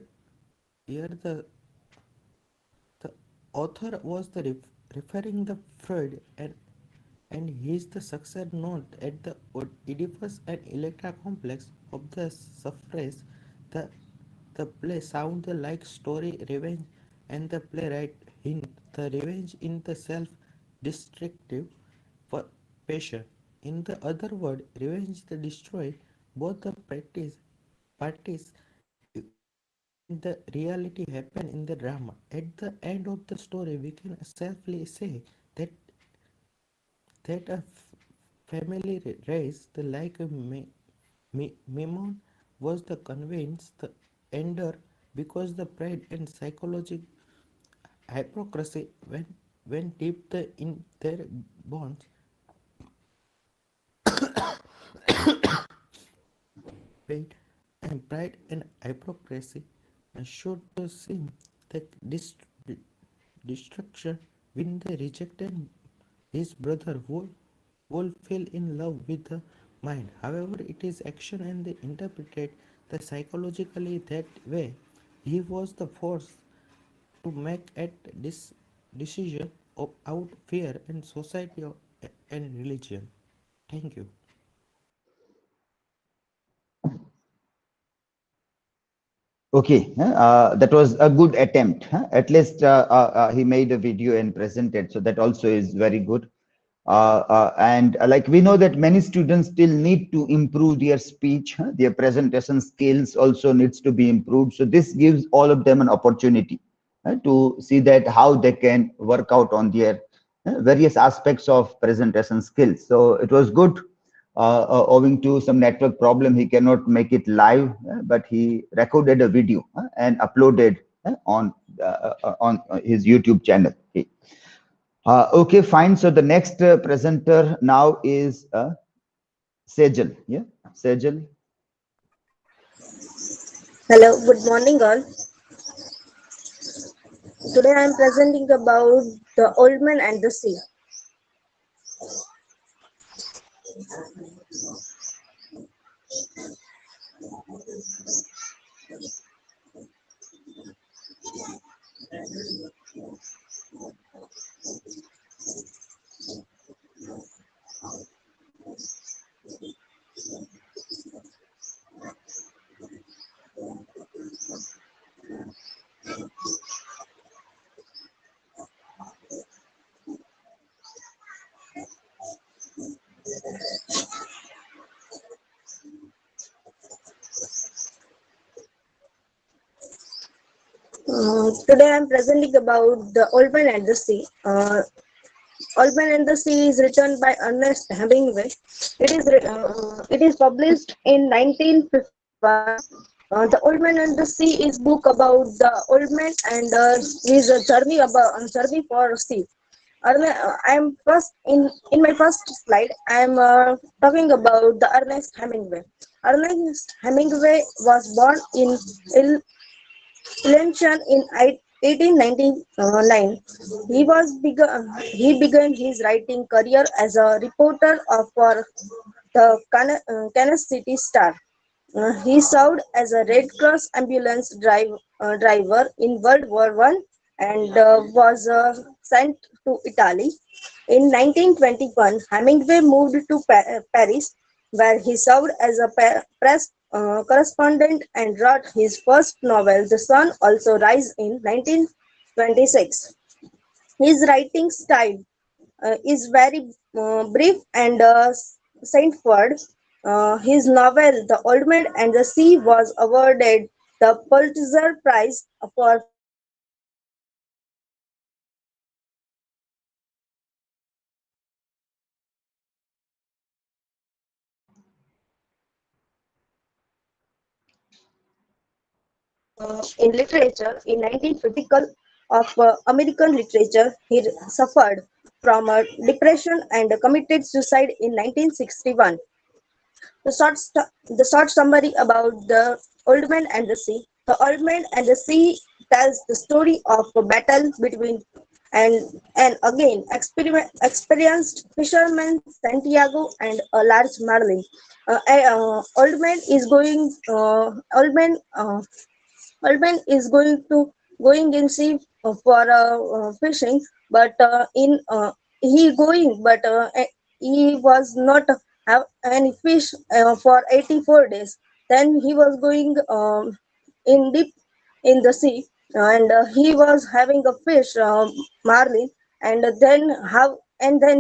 here the author was referring the Freud and he is the success note at the Oedipus and Electra complex of the suffrage. The the play sound like story revenge and the playwright hint the revenge in the self-destructive passion. In the other word, revenge the destroy both the parties and the reality happen in the drama. At the end of the story, we can safely say that a family raised like a Memon was the convinced the ender because the pride and psychology hypocrisy when deep in their bonds. Pride and hypocrisy should seem that this destruction when they rejected his brother would fell in love with the mind. However, it is action and they interpreted the psychologically that way. He was the force to make at this decision of out fear and society and religion. Thank you. Okay, that was a good attempt. At least he made a video and presented, so that also is very good. Like we know that many students still need to improve their speech, their presentation skills also needs to be improved. So this gives all of them an opportunity to see that how they can work out on their various aspects of presentation skills. So it was good. Owing to some network problem, he cannot make it live, but he recorded a video and uploaded on his YouTube channel. Okay. Okay, fine. So the next presenter now is Sejal. Yeah, Sejal. Hello, good morning all. Today I am presenting about the old man and the sea. Today I am presenting about the Old Man and the Sea. Old Man and the Sea is written by Ernest Hemingway. It is published in 1951. The Old Man and the Sea is book about the old man and his journey for sea. I'm first in my first slide. I'm talking about the Ernest Hemingway. Ernest Hemingway was born in Valencia in 1899. He began his writing career as a reporter for the Kansas City Star. He served as a Red Cross ambulance driver in World War One and was sent to Italy. In 1921, Hemingway moved to Paris, where he served as a press correspondent and wrote his first novel, The Sun Also Rise, in 1926. His writing style is very brief and straightforward. His novel, The Old Man and the Sea, was awarded the Pulitzer Prize for fiction in 1933. In literature, in 1950, of American literature, he suffered from a depression and committed suicide in 1961. The short summary about the Old Man and the Sea. The Old Man and the Sea tells the story of a battle between and again experienced fisherman Santiago and a large marlin. Old man is going. Old man is going in sea for fishing, but in he going, but he was not have any fish for 84 days. Then he was going in deep in the sea, and he was having a fish, marlin, and then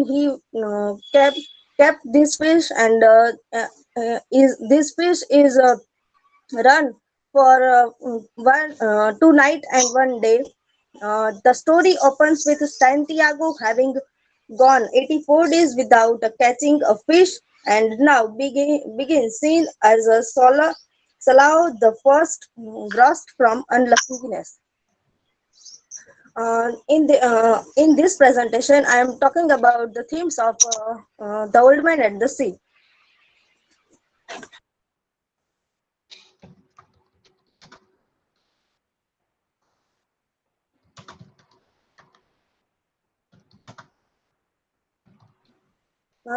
he kept this fish, and is this fish is run for 2 night and 1 day. The story opens with Santiago having gone 84 days without catching a fish, and now begins seen as a Salah the first grossed from unluckiness. In this presentation, I am talking about the themes of the Old Man at the Sea.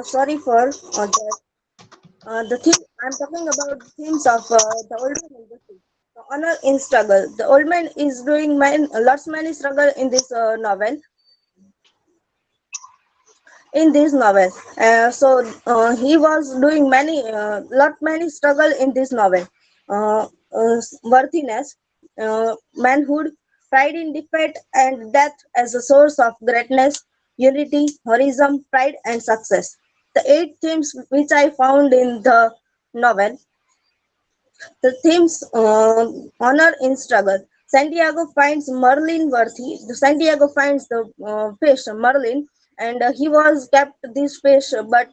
Sorry for that. The theme I'm talking about the themes of the old man and the sea. The honor in struggle. The old man is doing lots many struggle in this novel. He was doing many struggle in this novel. Worthiness, manhood, pride in defeat and death as a source of greatness, unity, heroism, pride and success. The 8 themes which I found in the novel. The themes honor in struggle. Santiago finds Merlin worthy. Santiago finds the fish Merlin, and he was kept this fish, but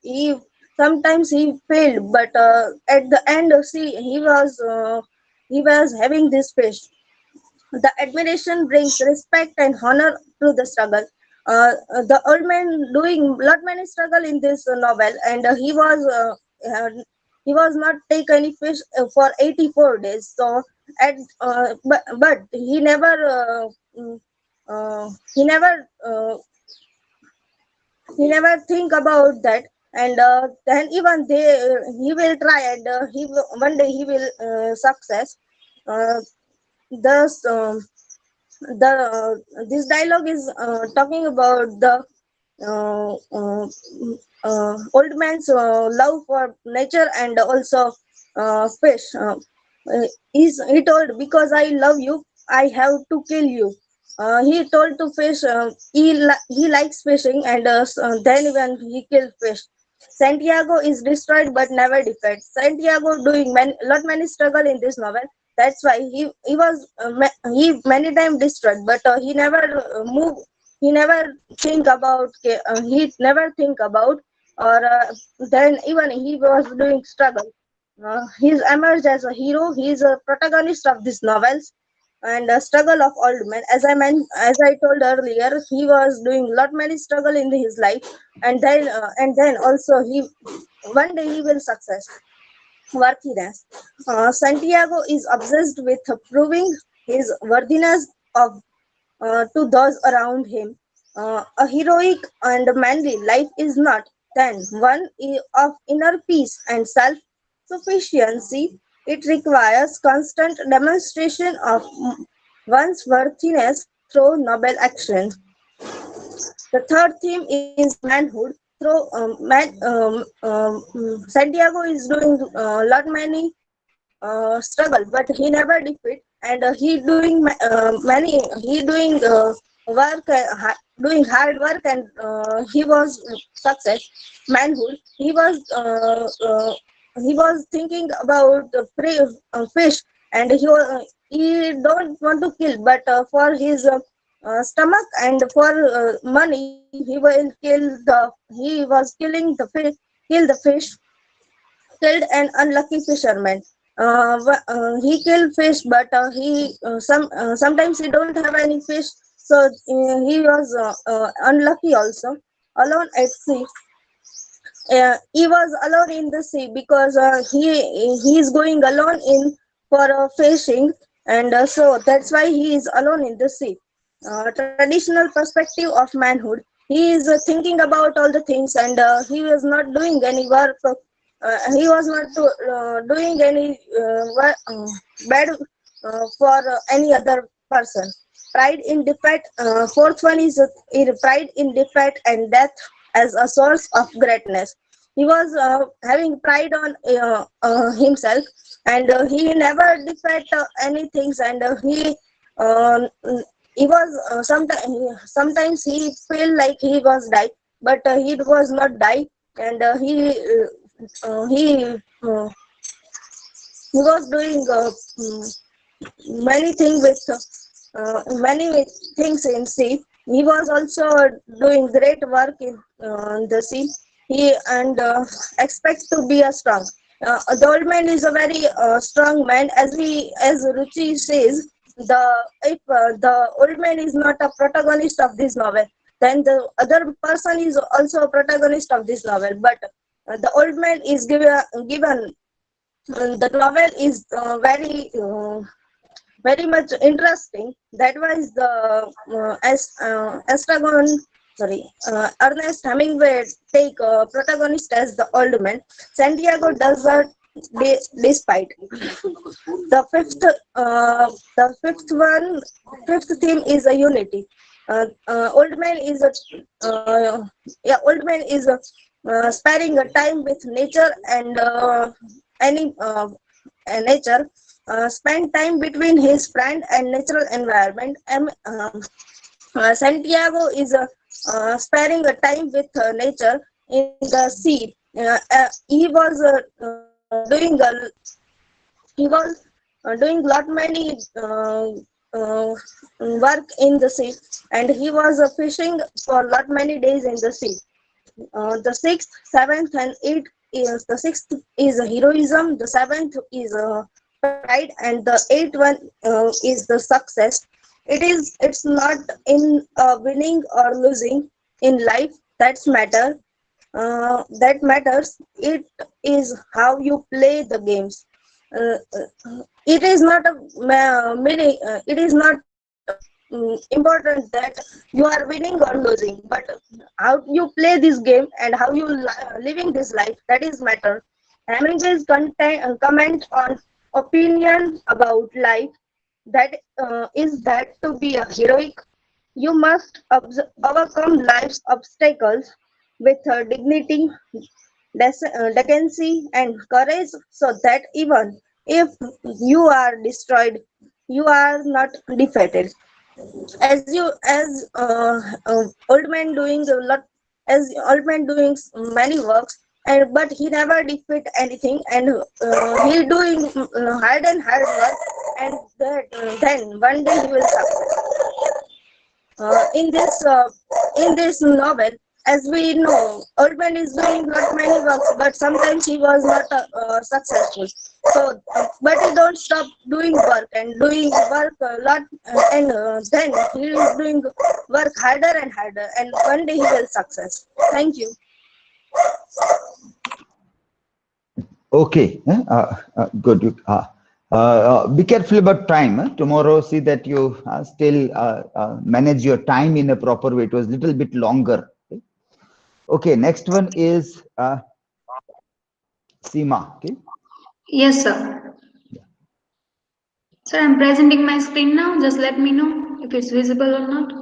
he sometimes he failed. But at the end, see, he was having this fish. The admiration brings respect and honor to the struggle. The old man doing lot many struggle in this novel, and he was not take any fish for 84 days. So but mm, he never think about that, and then even he will try, and one day he will success. Uh, thus the This dialogue is talking about the uh, uh, old man's love for nature and also fish. He told, because I love you, I have to kill you. He told to fish, he likes fishing, and then when he killed fish, Santiago is destroyed but never defeated. Santiago doing many struggle in this novel. That's why he was he many times destroyed, but he never move. He never he never think about, or then even he was doing struggle. He's emerged as a hero. He's a protagonist of these novels. and struggle of old man. As I told earlier, he was doing lot many struggle in his life, and then also he one day he will success worthiness. Santiago is obsessed with proving his worthiness of to those around him. A heroic and manly life is not then one of inner peace and self sufficiency. It requires constant demonstration of one's worthiness through noble action. The third theme is manhood. Through Santiago is doing lot many struggle, but he never defeat, and he doing many he doing work, doing hard work, and he was success manhood. He was thinking about the fish, and he don't want to kill, but for his stomach and for money, he was killing the fish, kill the fish, killed an unlucky fisherman. He killed fish, but sometimes he don't have any fish, so he was unlucky also. Alone at sea, he was alone in the sea because he is going alone in for fishing, and so that's why he is alone in the sea. Traditional perspective of manhood. He is thinking about all the things, and he was not doing any work. He was not doing any bad for any other person. Pride in defeat. Fourth one is pride in defeat and death as a source of greatness. He was having pride on himself, and he never defeat anything, and uh, he was sometimes he feel like he was die, but he was not die, and he was doing many things with many things in sea. He was also doing great work in the sea. He and expects to be a strong. The old man is a very strong man, as Ruchi says. If the old man is not a protagonist of this novel, then the other person is also a protagonist of this novel. But the old man is given the novel is very much interesting. That was the Ernest Hemingway take protagonist as the old man. Santiago does that despite. The fifth theme is a unity. Old man is sparing a time with nature and any nature. Spend time between his friend and natural environment. Santiago is sparing a time with nature in the sea. He was doing lot many work in the sea, and he was fishing for lot many days in the sea. The sixth, seventh, and eighth is the sixth is heroism. The seventh is pride, and the eighth one is the success. It's not in winning or losing in life that's matter. That matters. It is how you play the games. It is not it is not important that you are winning or losing, but how you play this game and how you living this life, that is matter. Hemingway's comment on opinion about life, that is that to be a heroic, you must overcome life's obstacles with dignity, decency, and courage, so that even if you are destroyed, you are not defeated. As old man doing a lot, as old man doing many works, and but he never defeat anything, and he doing hard and hard work, and then one day he will succeed. In this novel, as we know, old man is doing not many works, but sometimes he was not successful. So, but he don't stop doing work and doing work a lot, and then he is doing work harder and harder, and one day he will success. Thank you. Okay, good. Be careful about time. Tomorrow, see that you still manage your time in a proper way. It was a little bit longer. Okay, next one is Sima. Okay. Yes, sir. Sir, I'm presenting my screen now. Just let me know if it's visible or not.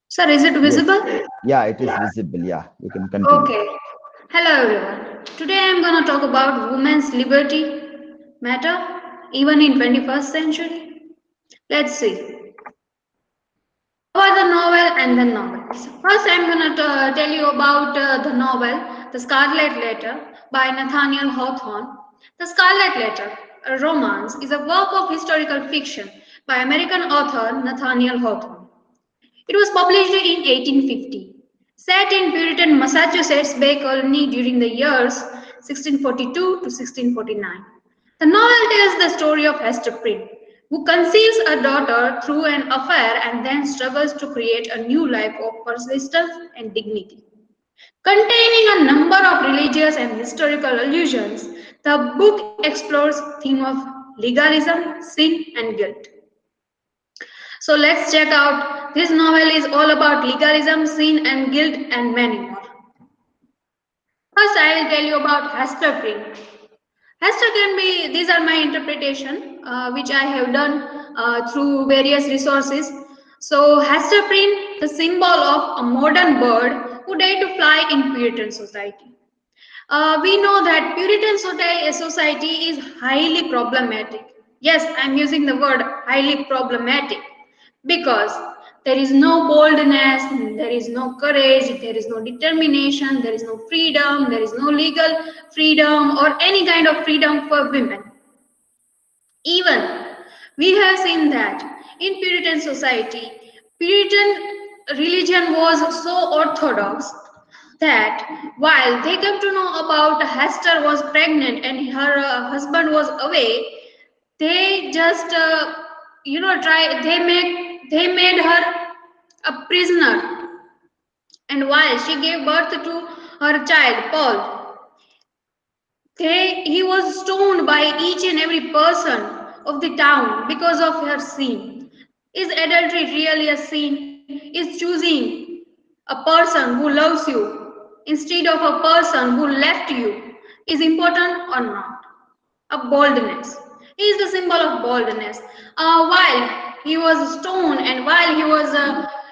Sir, is it visible? Yes. Yeah, it is visible. Yeah, you can continue. Okay. Hello, everyone. Today I'm going to talk about women's liberty matter even in 21st century. Let's see. About the novel and the novels. First, I'm going to tell you about the novel, The Scarlet Letter by Nathaniel Hawthorne. The Scarlet Letter, a romance, is a work of historical fiction by American author Nathaniel Hawthorne. It was published in 1850. Set in Puritan Massachusetts Bay Colony during the years 1642 to 1649. The novel tells the story of Esther Prynne, who conceives a daughter through an affair and then struggles to create a new life of persistence and dignity. Containing a number of religious and historical allusions, the book explores theme of legalism, sin, and guilt. So let's check out. This novel is all about legalism, sin, and guilt, and many more. First, I will tell you about Hester Prynne. Hester can be, these are my interpretation, which I have done through various resources. So, Hester Prynne, the symbol of a modern bird who dared to fly in Puritan society. We know that Puritan society is highly problematic. Yes, I'm using the word highly problematic because there is no boldness, there is no courage, there is no determination, there is no freedom, there is no legal freedom or any kind of freedom for women. Even we have seen that in Puritan society, Puritan religion was so orthodox that while they came to know about Hester was pregnant and her husband was away, they just they made her a prisoner, and while she gave birth to her child Paul, he was stoned by each and every person of the town because of her sin. Is adultery really a sin? Is choosing a person who loves you instead of a person who left you is important or not? A boldness. He is the symbol of boldness. While he was stoned and while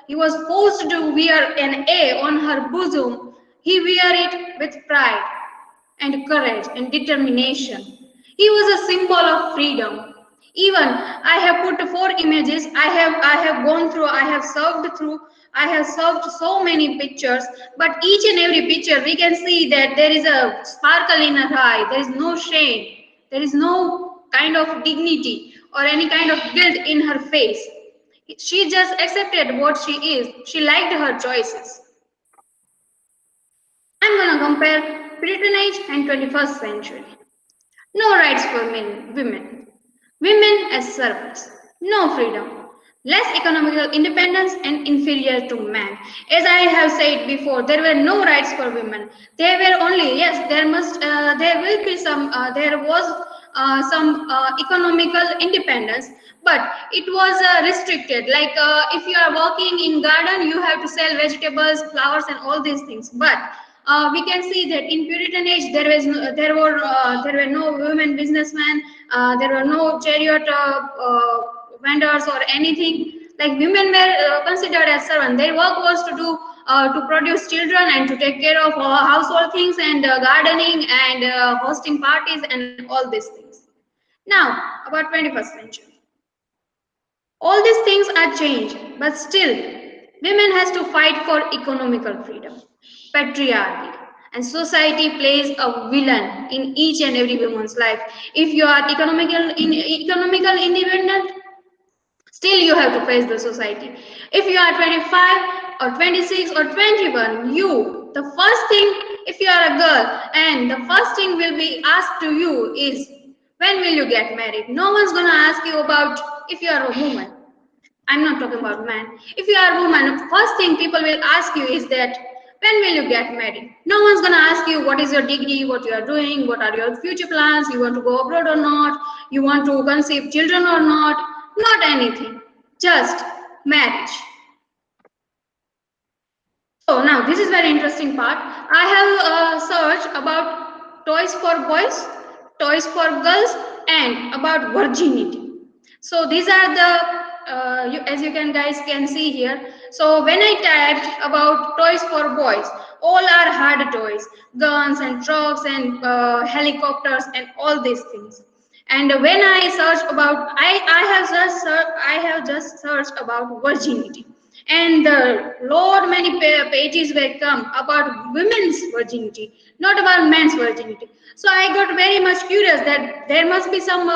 he was forced to wear an A on her bosom, he wear it with pride and courage and determination. He was a symbol of freedom. Even I have put four images. I have gone through. I have served through. I have served so many pictures, but each and every picture we can see that there is a sparkle in her eye. There is no shame. There is no kind of dignity or any kind of guilt in her face. She just accepted what she is. She liked her choices. I'm gonna compare Puritan age and 21st century. No rights for women. Women as servants. No freedom. Less economical independence and inferior to man. As I have said before, there were no rights for women. There were only, yes, there will be some, there was some economical independence, but it was restricted. Like if you are working in garden, you have to sell vegetables, flowers, and all these things. But we can see that in Puritan age there were no women businessmen, there were no chariot vendors or anything. Like women were considered as servants. Their work was to do to produce children and to take care of household things and gardening and hosting parties and all these things. Now about 21st century. All these things are changed, but still Women has to fight for economical freedom, patriarchy, and society plays a villain in each and every woman's life. If you are economical independent, still you have to face the society. If you are 25 or 26 or 21, the first thing, if you are a girl, and the first thing will be asked to you is, when will you get married? No one's gonna ask you about if you are a woman. I'm not talking about man. If you are a woman, first thing people will ask you is that, when will you get married? No one's gonna ask you what is your degree, what you are doing, what are your future plans, you want to go abroad or not, you want to conceive children or not anything. Just marriage. So now this is very interesting part. I have searched about toys for boys, toys for girls, and about virginity. So these are the as you can guys can see here. So when I typed about toys for boys, all are hard toys, guns and trucks and helicopters and all these things. And when I searched about, I have just searched about virginity, and the lot many pages were come about women's virginity, not about men's virginity. So I got very much curious that there must be some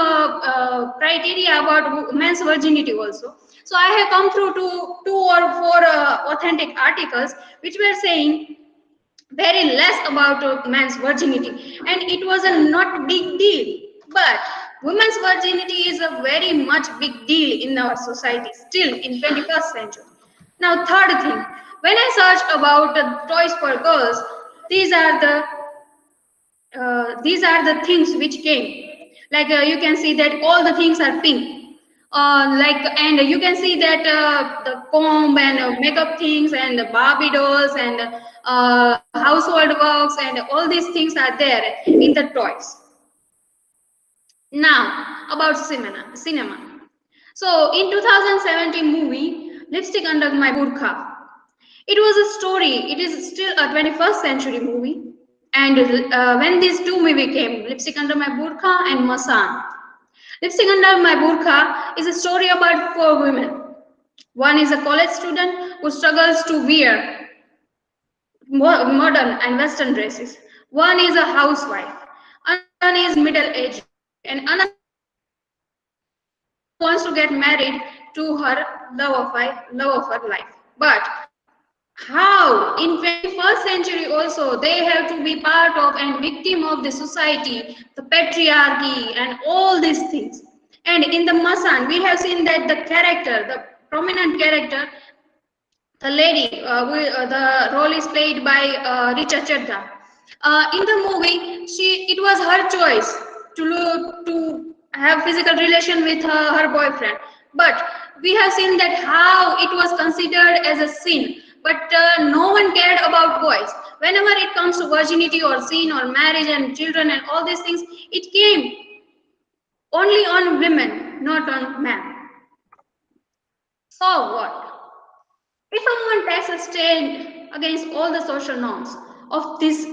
criteria about men's virginity also. So I have come through to 2 or 4 authentic articles which were saying very less about man's virginity, and it was a not big deal. But women's virginity is a very much big deal in our society still in 21st century. Now third thing, when I searched about toys for girls, these are the things which came. Like you can see that all the things are pink. And you can see that the comb and makeup things and the Barbie dolls and household works and all these things are there in the toys. Now about cinema. So in 2017 movie Lipstick Under My Burqa, it was a story. It is still a 21st century movie. And when these two movies came, Lipstick Under My Burqa and Masan. Lipstick Under My Burqa is a story about 4 women. One is a college student who struggles to wear modern and Western dresses. One is a housewife. Another one is middle aged. And another who wants to get married to her love of her life. But how in 21st century also they have to be part of and victim of the society, the patriarchy and all these things. And in the Masan we have seen that the prominent character, the lady, the role is played by Richa Chadha. In the movie, it was her choice to have physical relation with her boyfriend. But we have seen that how it was considered as a sin. But no one cared about boys. Whenever it comes to virginity or sin or marriage and children and all these things, it came only on women, not on men. So what? If a woman takes a stand against all the social norms of this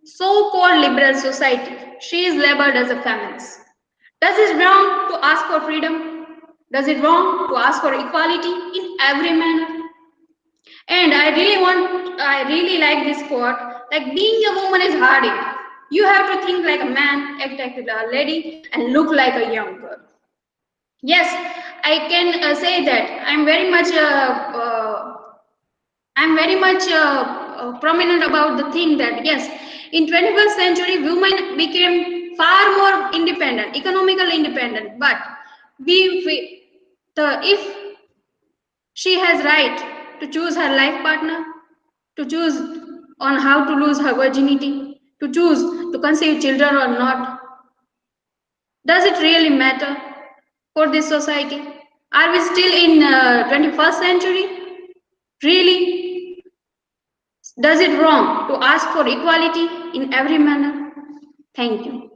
so-called liberal society, she is labeled as a feminist. Does it wrong to ask for freedom? Does it wrong to ask for equality in every manner? And I really like this quote, like being a woman is hard. You have to think like a man, act like a lady, and look like a young girl. Yes, I can say that I'm very much prominent about the thing that yes, in 21st century, women became far more independent, economical independent. But if she has right to choose her life partner, to choose on how to lose her virginity, to choose to conceive children or not, does it really matter for this society? Are we still in 21st century? Really? Does it wrong to ask for equality in every manner? Thank you.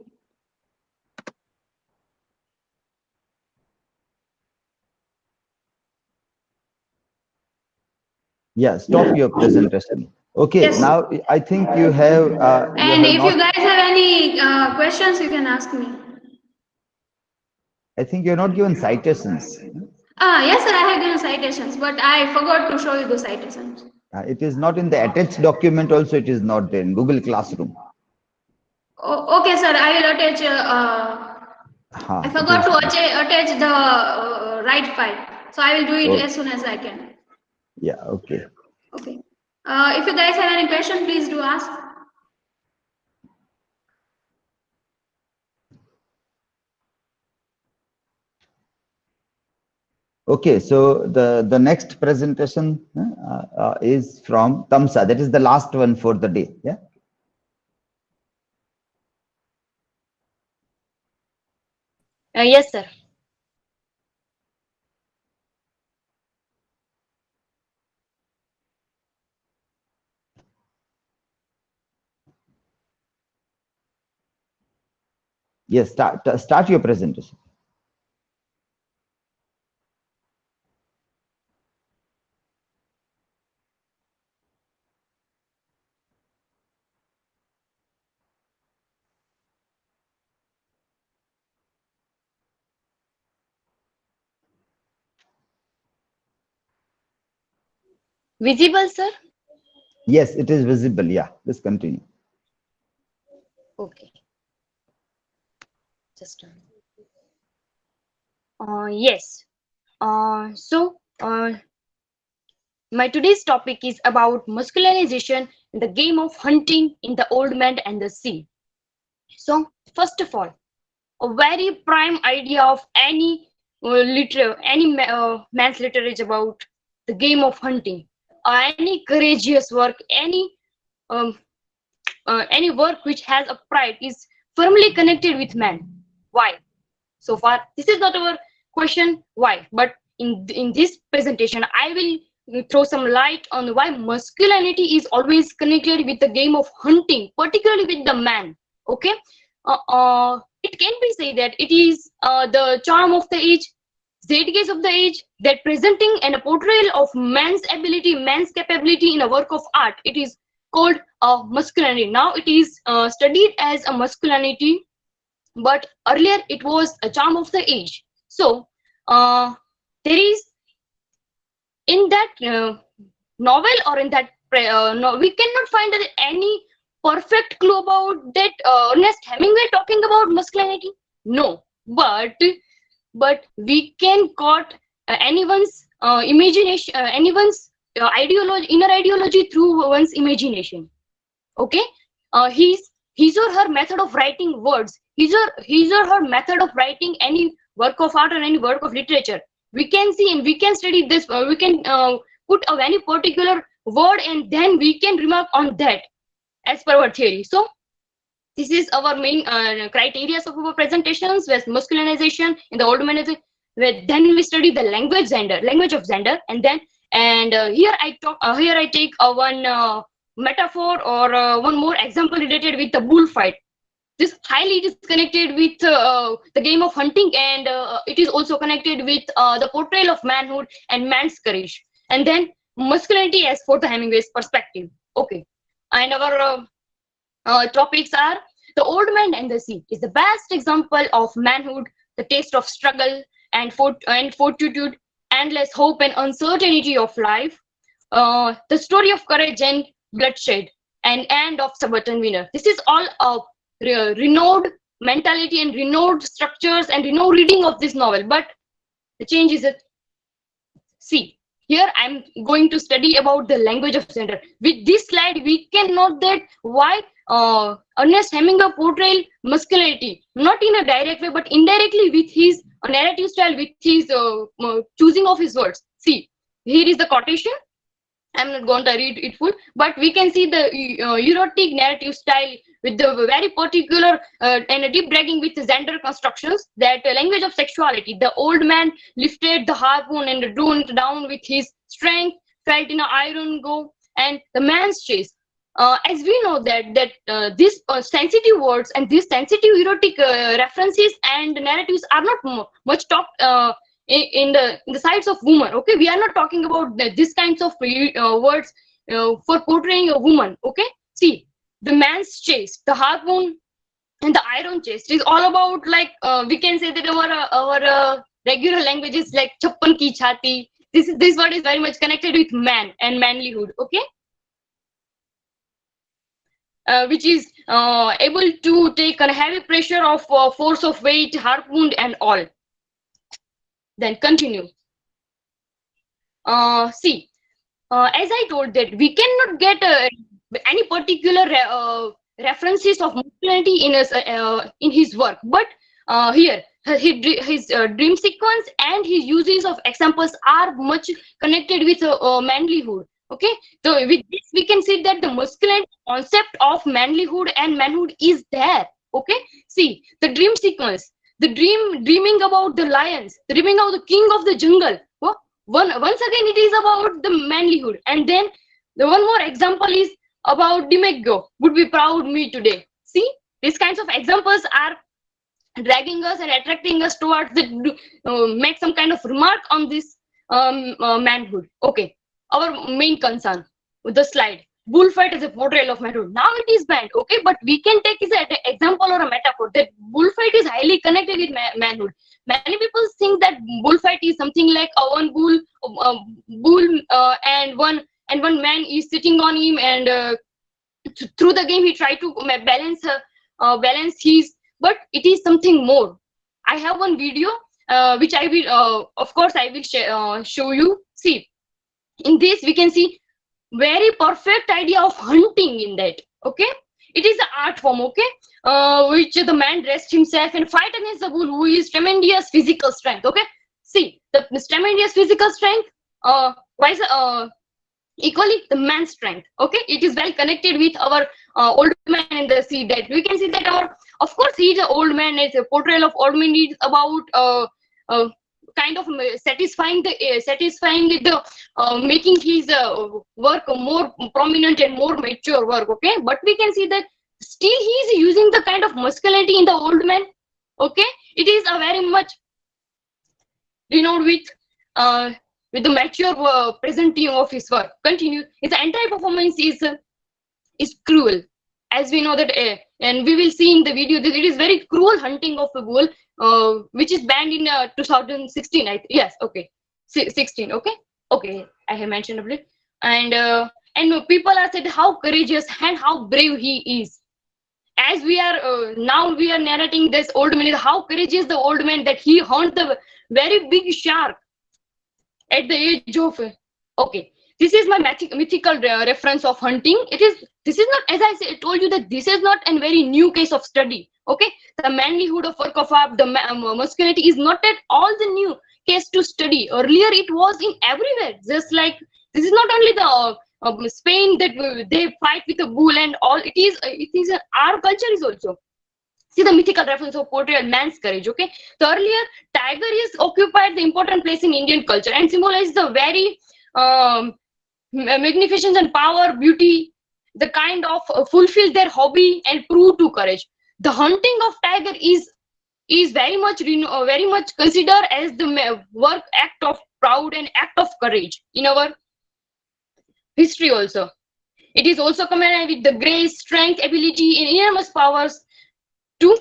Yeah, stop your presentation. Okay, Yes. now I think you have And if not, you guys have any questions, you can ask me. I think you're not given citations. Yes, sir, I have given citations, but I forgot to show you the citations. It is not in the attached document also, it is not there in Google Classroom. Okay, sir, I will attach. I forgot to attach the right file, so I will do it as soon as I can. Yeah, okay. Okay. If you guys have any question, please do ask. Okay, so the next presentation is from Tamsa. That is the last one for the day. Yeah. Yes, sir. Yes, start your presentation. Visible, sir? Yes, it is visible. Yeah, let's continue. Okay. Just yes. My today's topic is about masculinization in the game of hunting in the Old Man and the Sea. So, first of all, a very prime idea of any man's literature is about the game of hunting. Any courageous work, um, any work which has a pride is firmly connected with man. Why? So far, this is not our question why, but in this presentation, I will throw some light on why masculinity is always connected with the game of hunting, particularly with the man. Okay, it can be said that it is the charm of the age, zeitgeist of the age, that presenting and a portrayal of man's ability, man's capability in a work of art. It is called masculinity. Now it is studied as a masculinity, but earlier it was a charm of the age. So there is in that novel or in that no, we cannot find any perfect clue about that Ernest Hemingway talking about masculinity. No, but we can caught anyone's imagination, anyone's ideology, inner ideology through one's imagination. Okay, his or her method of writing words, his or her method of writing any work of art or any work of literature, we can see and we can study this, we can put a any particular word and then we can remark on that as per our theory. So this is our main criteria of our presentations, with masculinization in the old man. Then we study the language of gender, and then here I take one metaphor or one more example related with the bullfight. This highly is connected with the game of hunting, and it is also connected with the portrayal of manhood and man's courage, and then masculinity as for the Hemingway's perspective. Okay, and our topics are the old man and the sea is the best example of manhood, the taste of struggle and fortitude, endless hope and uncertainty of life, the story of courage and bloodshed, and end of subaltern winner. This is all a renowned mentality and renowned structures and renowned reading of this novel. But the change is that, see, here I'm going to study about the language of gender. With this slide, we can note that why Ernest Hemingway portrayed masculinity, not in a direct way, but indirectly with his narrative style, with his choosing of his words. See, here is the quotation. I'm not going to read it full, but we can see the erotic narrative style with the very particular and a deep dragging with the gender constructions, that language of sexuality. The old man lifted the harpoon and drew it down with his strength, felt in an iron go, and the man's chase. As we know that these sensitive words and these sensitive erotic references and narratives are not much talked in the sides of women. Okay, we are not talking about these kinds of words for portraying a woman. Okay, see, the man's chase, the harpoon and the iron chest is all about, like we can say that our regular languages like chappan ki chhati. This word is very much connected with man and manlyhood. Okay. Which is able to take a heavy pressure of force of weight, harpoon and all. Then continue. See, as I told that we cannot get any particular references of masculinity in his work, but here his dream sequence and his uses of examples are much connected with manlyhood. Okay, so with this we can see that the masculine concept of manlyhood and manhood is there. Okay, see the dream sequence, the dreaming about the lions, the dreaming of the king of the jungle. Once again it is about the manlyhood. And then the one more example is about DoE-MKBU, would be proud me today. See, these kinds of examples are dragging us and attracting us towards the make some kind of remark on this manhood. Okay, our main concern with the slide, bullfight is a portrayal of manhood. Now it is banned. Okay, but we can take as an example or a metaphor that bullfight is highly connected with manhood. Many people think that bullfight is something like a one bull and one man is sitting on him, and through the game he tried to balance his. But it is something more. I have one video which I will of course I will show you. See, in this we can see very perfect idea of hunting in that. Okay, it is an art form. Okay, which the man dressed himself and fight against the bull who is tremendous physical strength. Okay, see the tremendous physical strength equally the man's strength. Okay, it is well connected with our old man in the sea. That we can see that our, of course he is an old man. It's a portrayal of old man. It's about kind of satisfying the making his work more prominent and more mature work. Okay, but we can see that still he is using the kind of masculinity in the old man. Okay, it is a very much renowned with the mature presenting of his work. Continue. His entire performance is cruel, as we know that, and we will see in the video that it is very cruel hunting of a bull, which is banned in 2016. Yes, okay, 16. Okay, I have mentioned a bit, and people are said how courageous and how brave he is. As we are now we are narrating this old man, how courageous the old man that he hunted the very big shark at the age of. Okay, this is my mythical reference of hunting. This is not, as I told you, that this is not a very new case of study. Okay, the manlyhood of work of art, the masculinity is not at all the new case to study. Earlier it was in everywhere. Just like this is not only the Spain that they fight with a bull and all. It is our culture is also. See the mythical reference of portrayal man's courage. Okay, so earlier tiger is occupied the important place in Indian culture and symbolizes the very magnificence and power, beauty, the kind of fulfill their hobby and prove to courage. The hunting of tiger is very much considered as the work act of proud and act of courage in our history also. It is also combined with the grace, strength, ability, and enormous powers to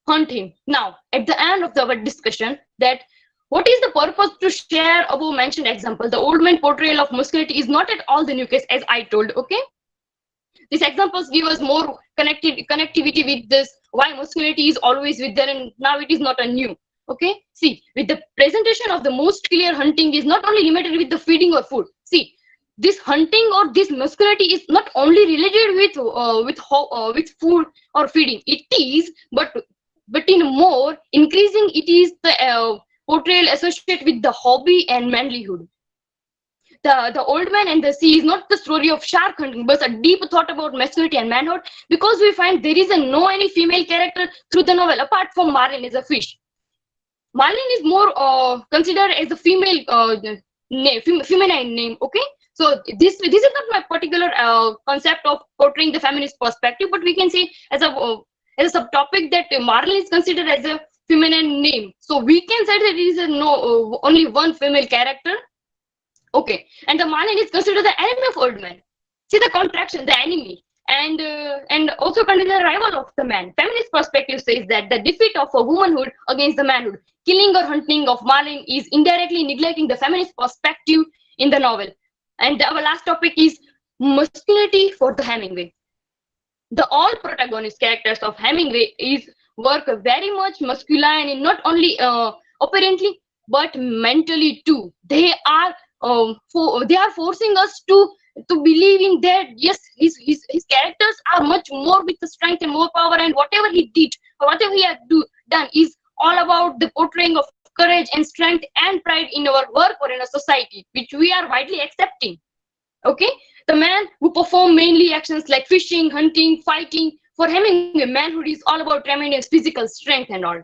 hunt him. Now, at the end of our discussion, that what is the purpose to share above mentioned example? The old man portrayal of masculinity is not at all the new case, as I told. Okay, these examples give us more connectivity with this. Why masculinity is always with there, and now it is not a new. Okay, see, with the presentation of the most clear hunting is not only limited with the feeding or food. See, this hunting or this masculinity is not only related with food or feeding. It is, but in more increasing, it is the portrayal associated with the hobby and manlyhood. The old man and the sea is not the story of shark hunting, but a deep thought about masculinity and manhood, because we find there is no any female character through the novel apart from Marlin as a fish. Marlin is more considered as a female feminine name. Okay, so this is not my particular concept of portraying the feminist perspective, but we can say as a subtopic that Marlin is considered as a feminine name. So we can say that it is only one female character. Okay, and the Marlin is considered the enemy of old man. See the contraction, the enemy. and also consider the rival of the man. Feminist perspective says that the defeat of a womanhood against the manhood, killing or hunting of Marlin, is indirectly neglecting the feminist perspective in the novel. And our last topic is masculinity for the Hemingway. The all protagonist characters of Hemingway is work very much masculine, in not only apparently but mentally too. They are forcing us to believe in that. Yes, his characters are much more with the strength and more power, and whatever he did or whatever he had done is all about the portraying of courage and strength and pride in our work or in a society, which we are widely accepting. Okay, the man who perform mainly actions like fishing, hunting, fighting. For Hemingway, manhood is all about tremendous physical strength and all.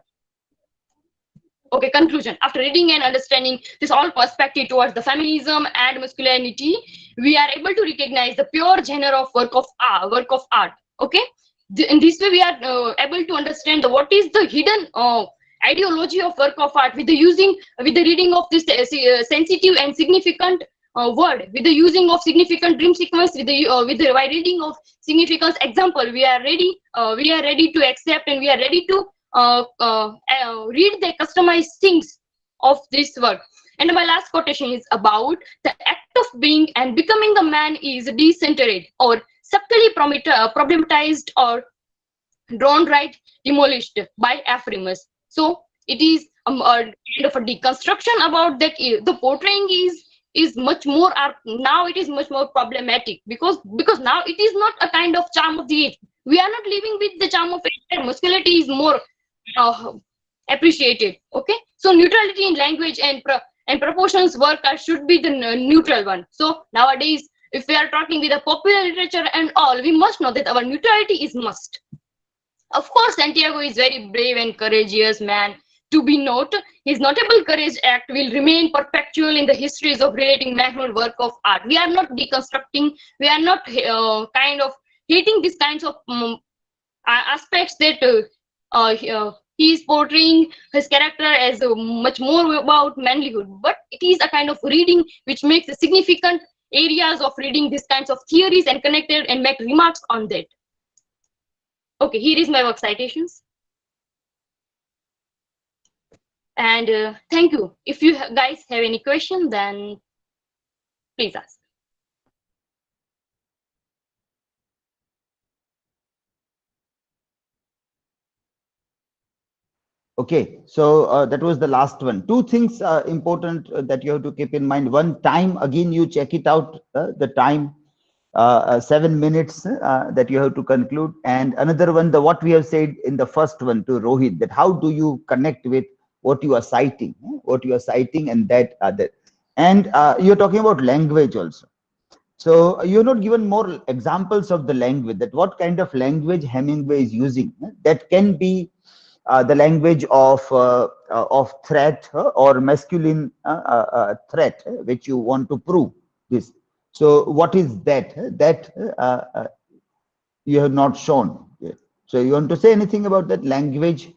Okay, conclusion. After reading and understanding this all perspective towards the feminism and masculinity, we are able to recognize the pure genre of work of art. Okay, in this way we are able to understand what is the hidden ideology of work of art with the reading of this sensitive and significant word, with the using of significant dream sequence, by reading of significance example. We are ready to accept, and we are ready to read the customized things of this work. And my last quotation is about the act of being and becoming the man is decentered or subtly problematized or drawn right demolished by affirmers. So it is a kind of a deconstruction about that. The portraying is much more now it is much more problematic because now it is not a kind of charm of the age. We are not living with the charm of age. Masculinity is more appreciated. Okay, so neutrality in language and proportions work should be the neutral one. So nowadays, if we are talking with the popular literature and all, we must know that our neutrality is must. Of course, Santiago is very brave and courageous man to be noted. His notable courage act will remain perpetual in the histories of relating manhood work of art. We are not deconstructing, we are not kind of hating these kinds of aspects that he is portraying his character as much more about manlyhood, but it is a kind of reading which makes the significant areas of reading these kinds of theories and connected and make remarks on that. Okay, here is my work citations. And thank you. If you guys have any question, then please ask. Okay, so that was the last one. Two things important that you have to keep in mind. One, time, again, you check it out, the time, 7 minutes that you have to conclude. And another one, what we have said in the first one to Rohit, that how do you connect with what you are citing, and that other. And you're talking about language also. So you're not given more examples of the language, that what kind of language Hemingway is using. That can be the language of threat or masculine threat, which you want to prove this. So what is that? That you have not shown. So you want to say anything about that language?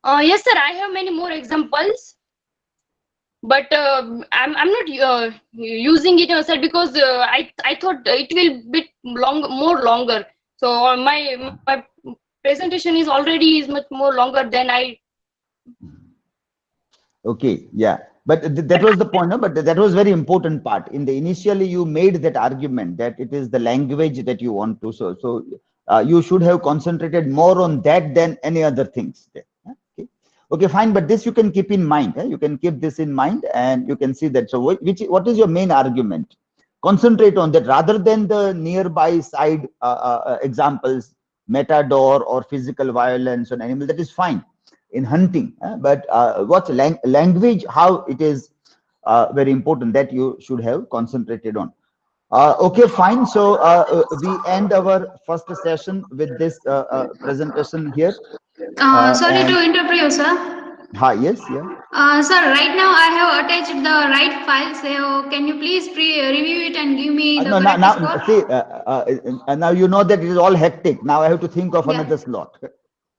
Yes, sir. I have many more examples, but I'm not using it, sir, because I thought it will be more longer. So my presentation is much more longer than I. Okay, yeah, but that was the point. No? But that was very important part. In the initially, you made that argument that it is the language that you want to. So you should have concentrated more on that than any other things. Okay, okay, fine. But this you can keep in mind. You can keep this in mind, and you can see that. So what is your main argument? Concentrate on that rather than the nearby side examples, matador or physical violence on animal. That is fine in hunting, but what language, how it is very important, that you should have concentrated on. Okay, fine. So we end our first session with this presentation here. Sorry to interrupt you, sir. Hi, yes, yeah. Sir, right now I have attached the right file, so can you please review it and give me the No, correct now, score? see, now you know that it is all hectic. Now I have to think of another slot.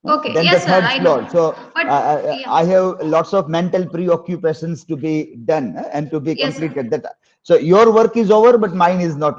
Okay, Then yes, the sir, third I know. slot. So But, I have lots of mental preoccupations to be done and to be Yes, sir. completed. That so your work is over, but mine is not over.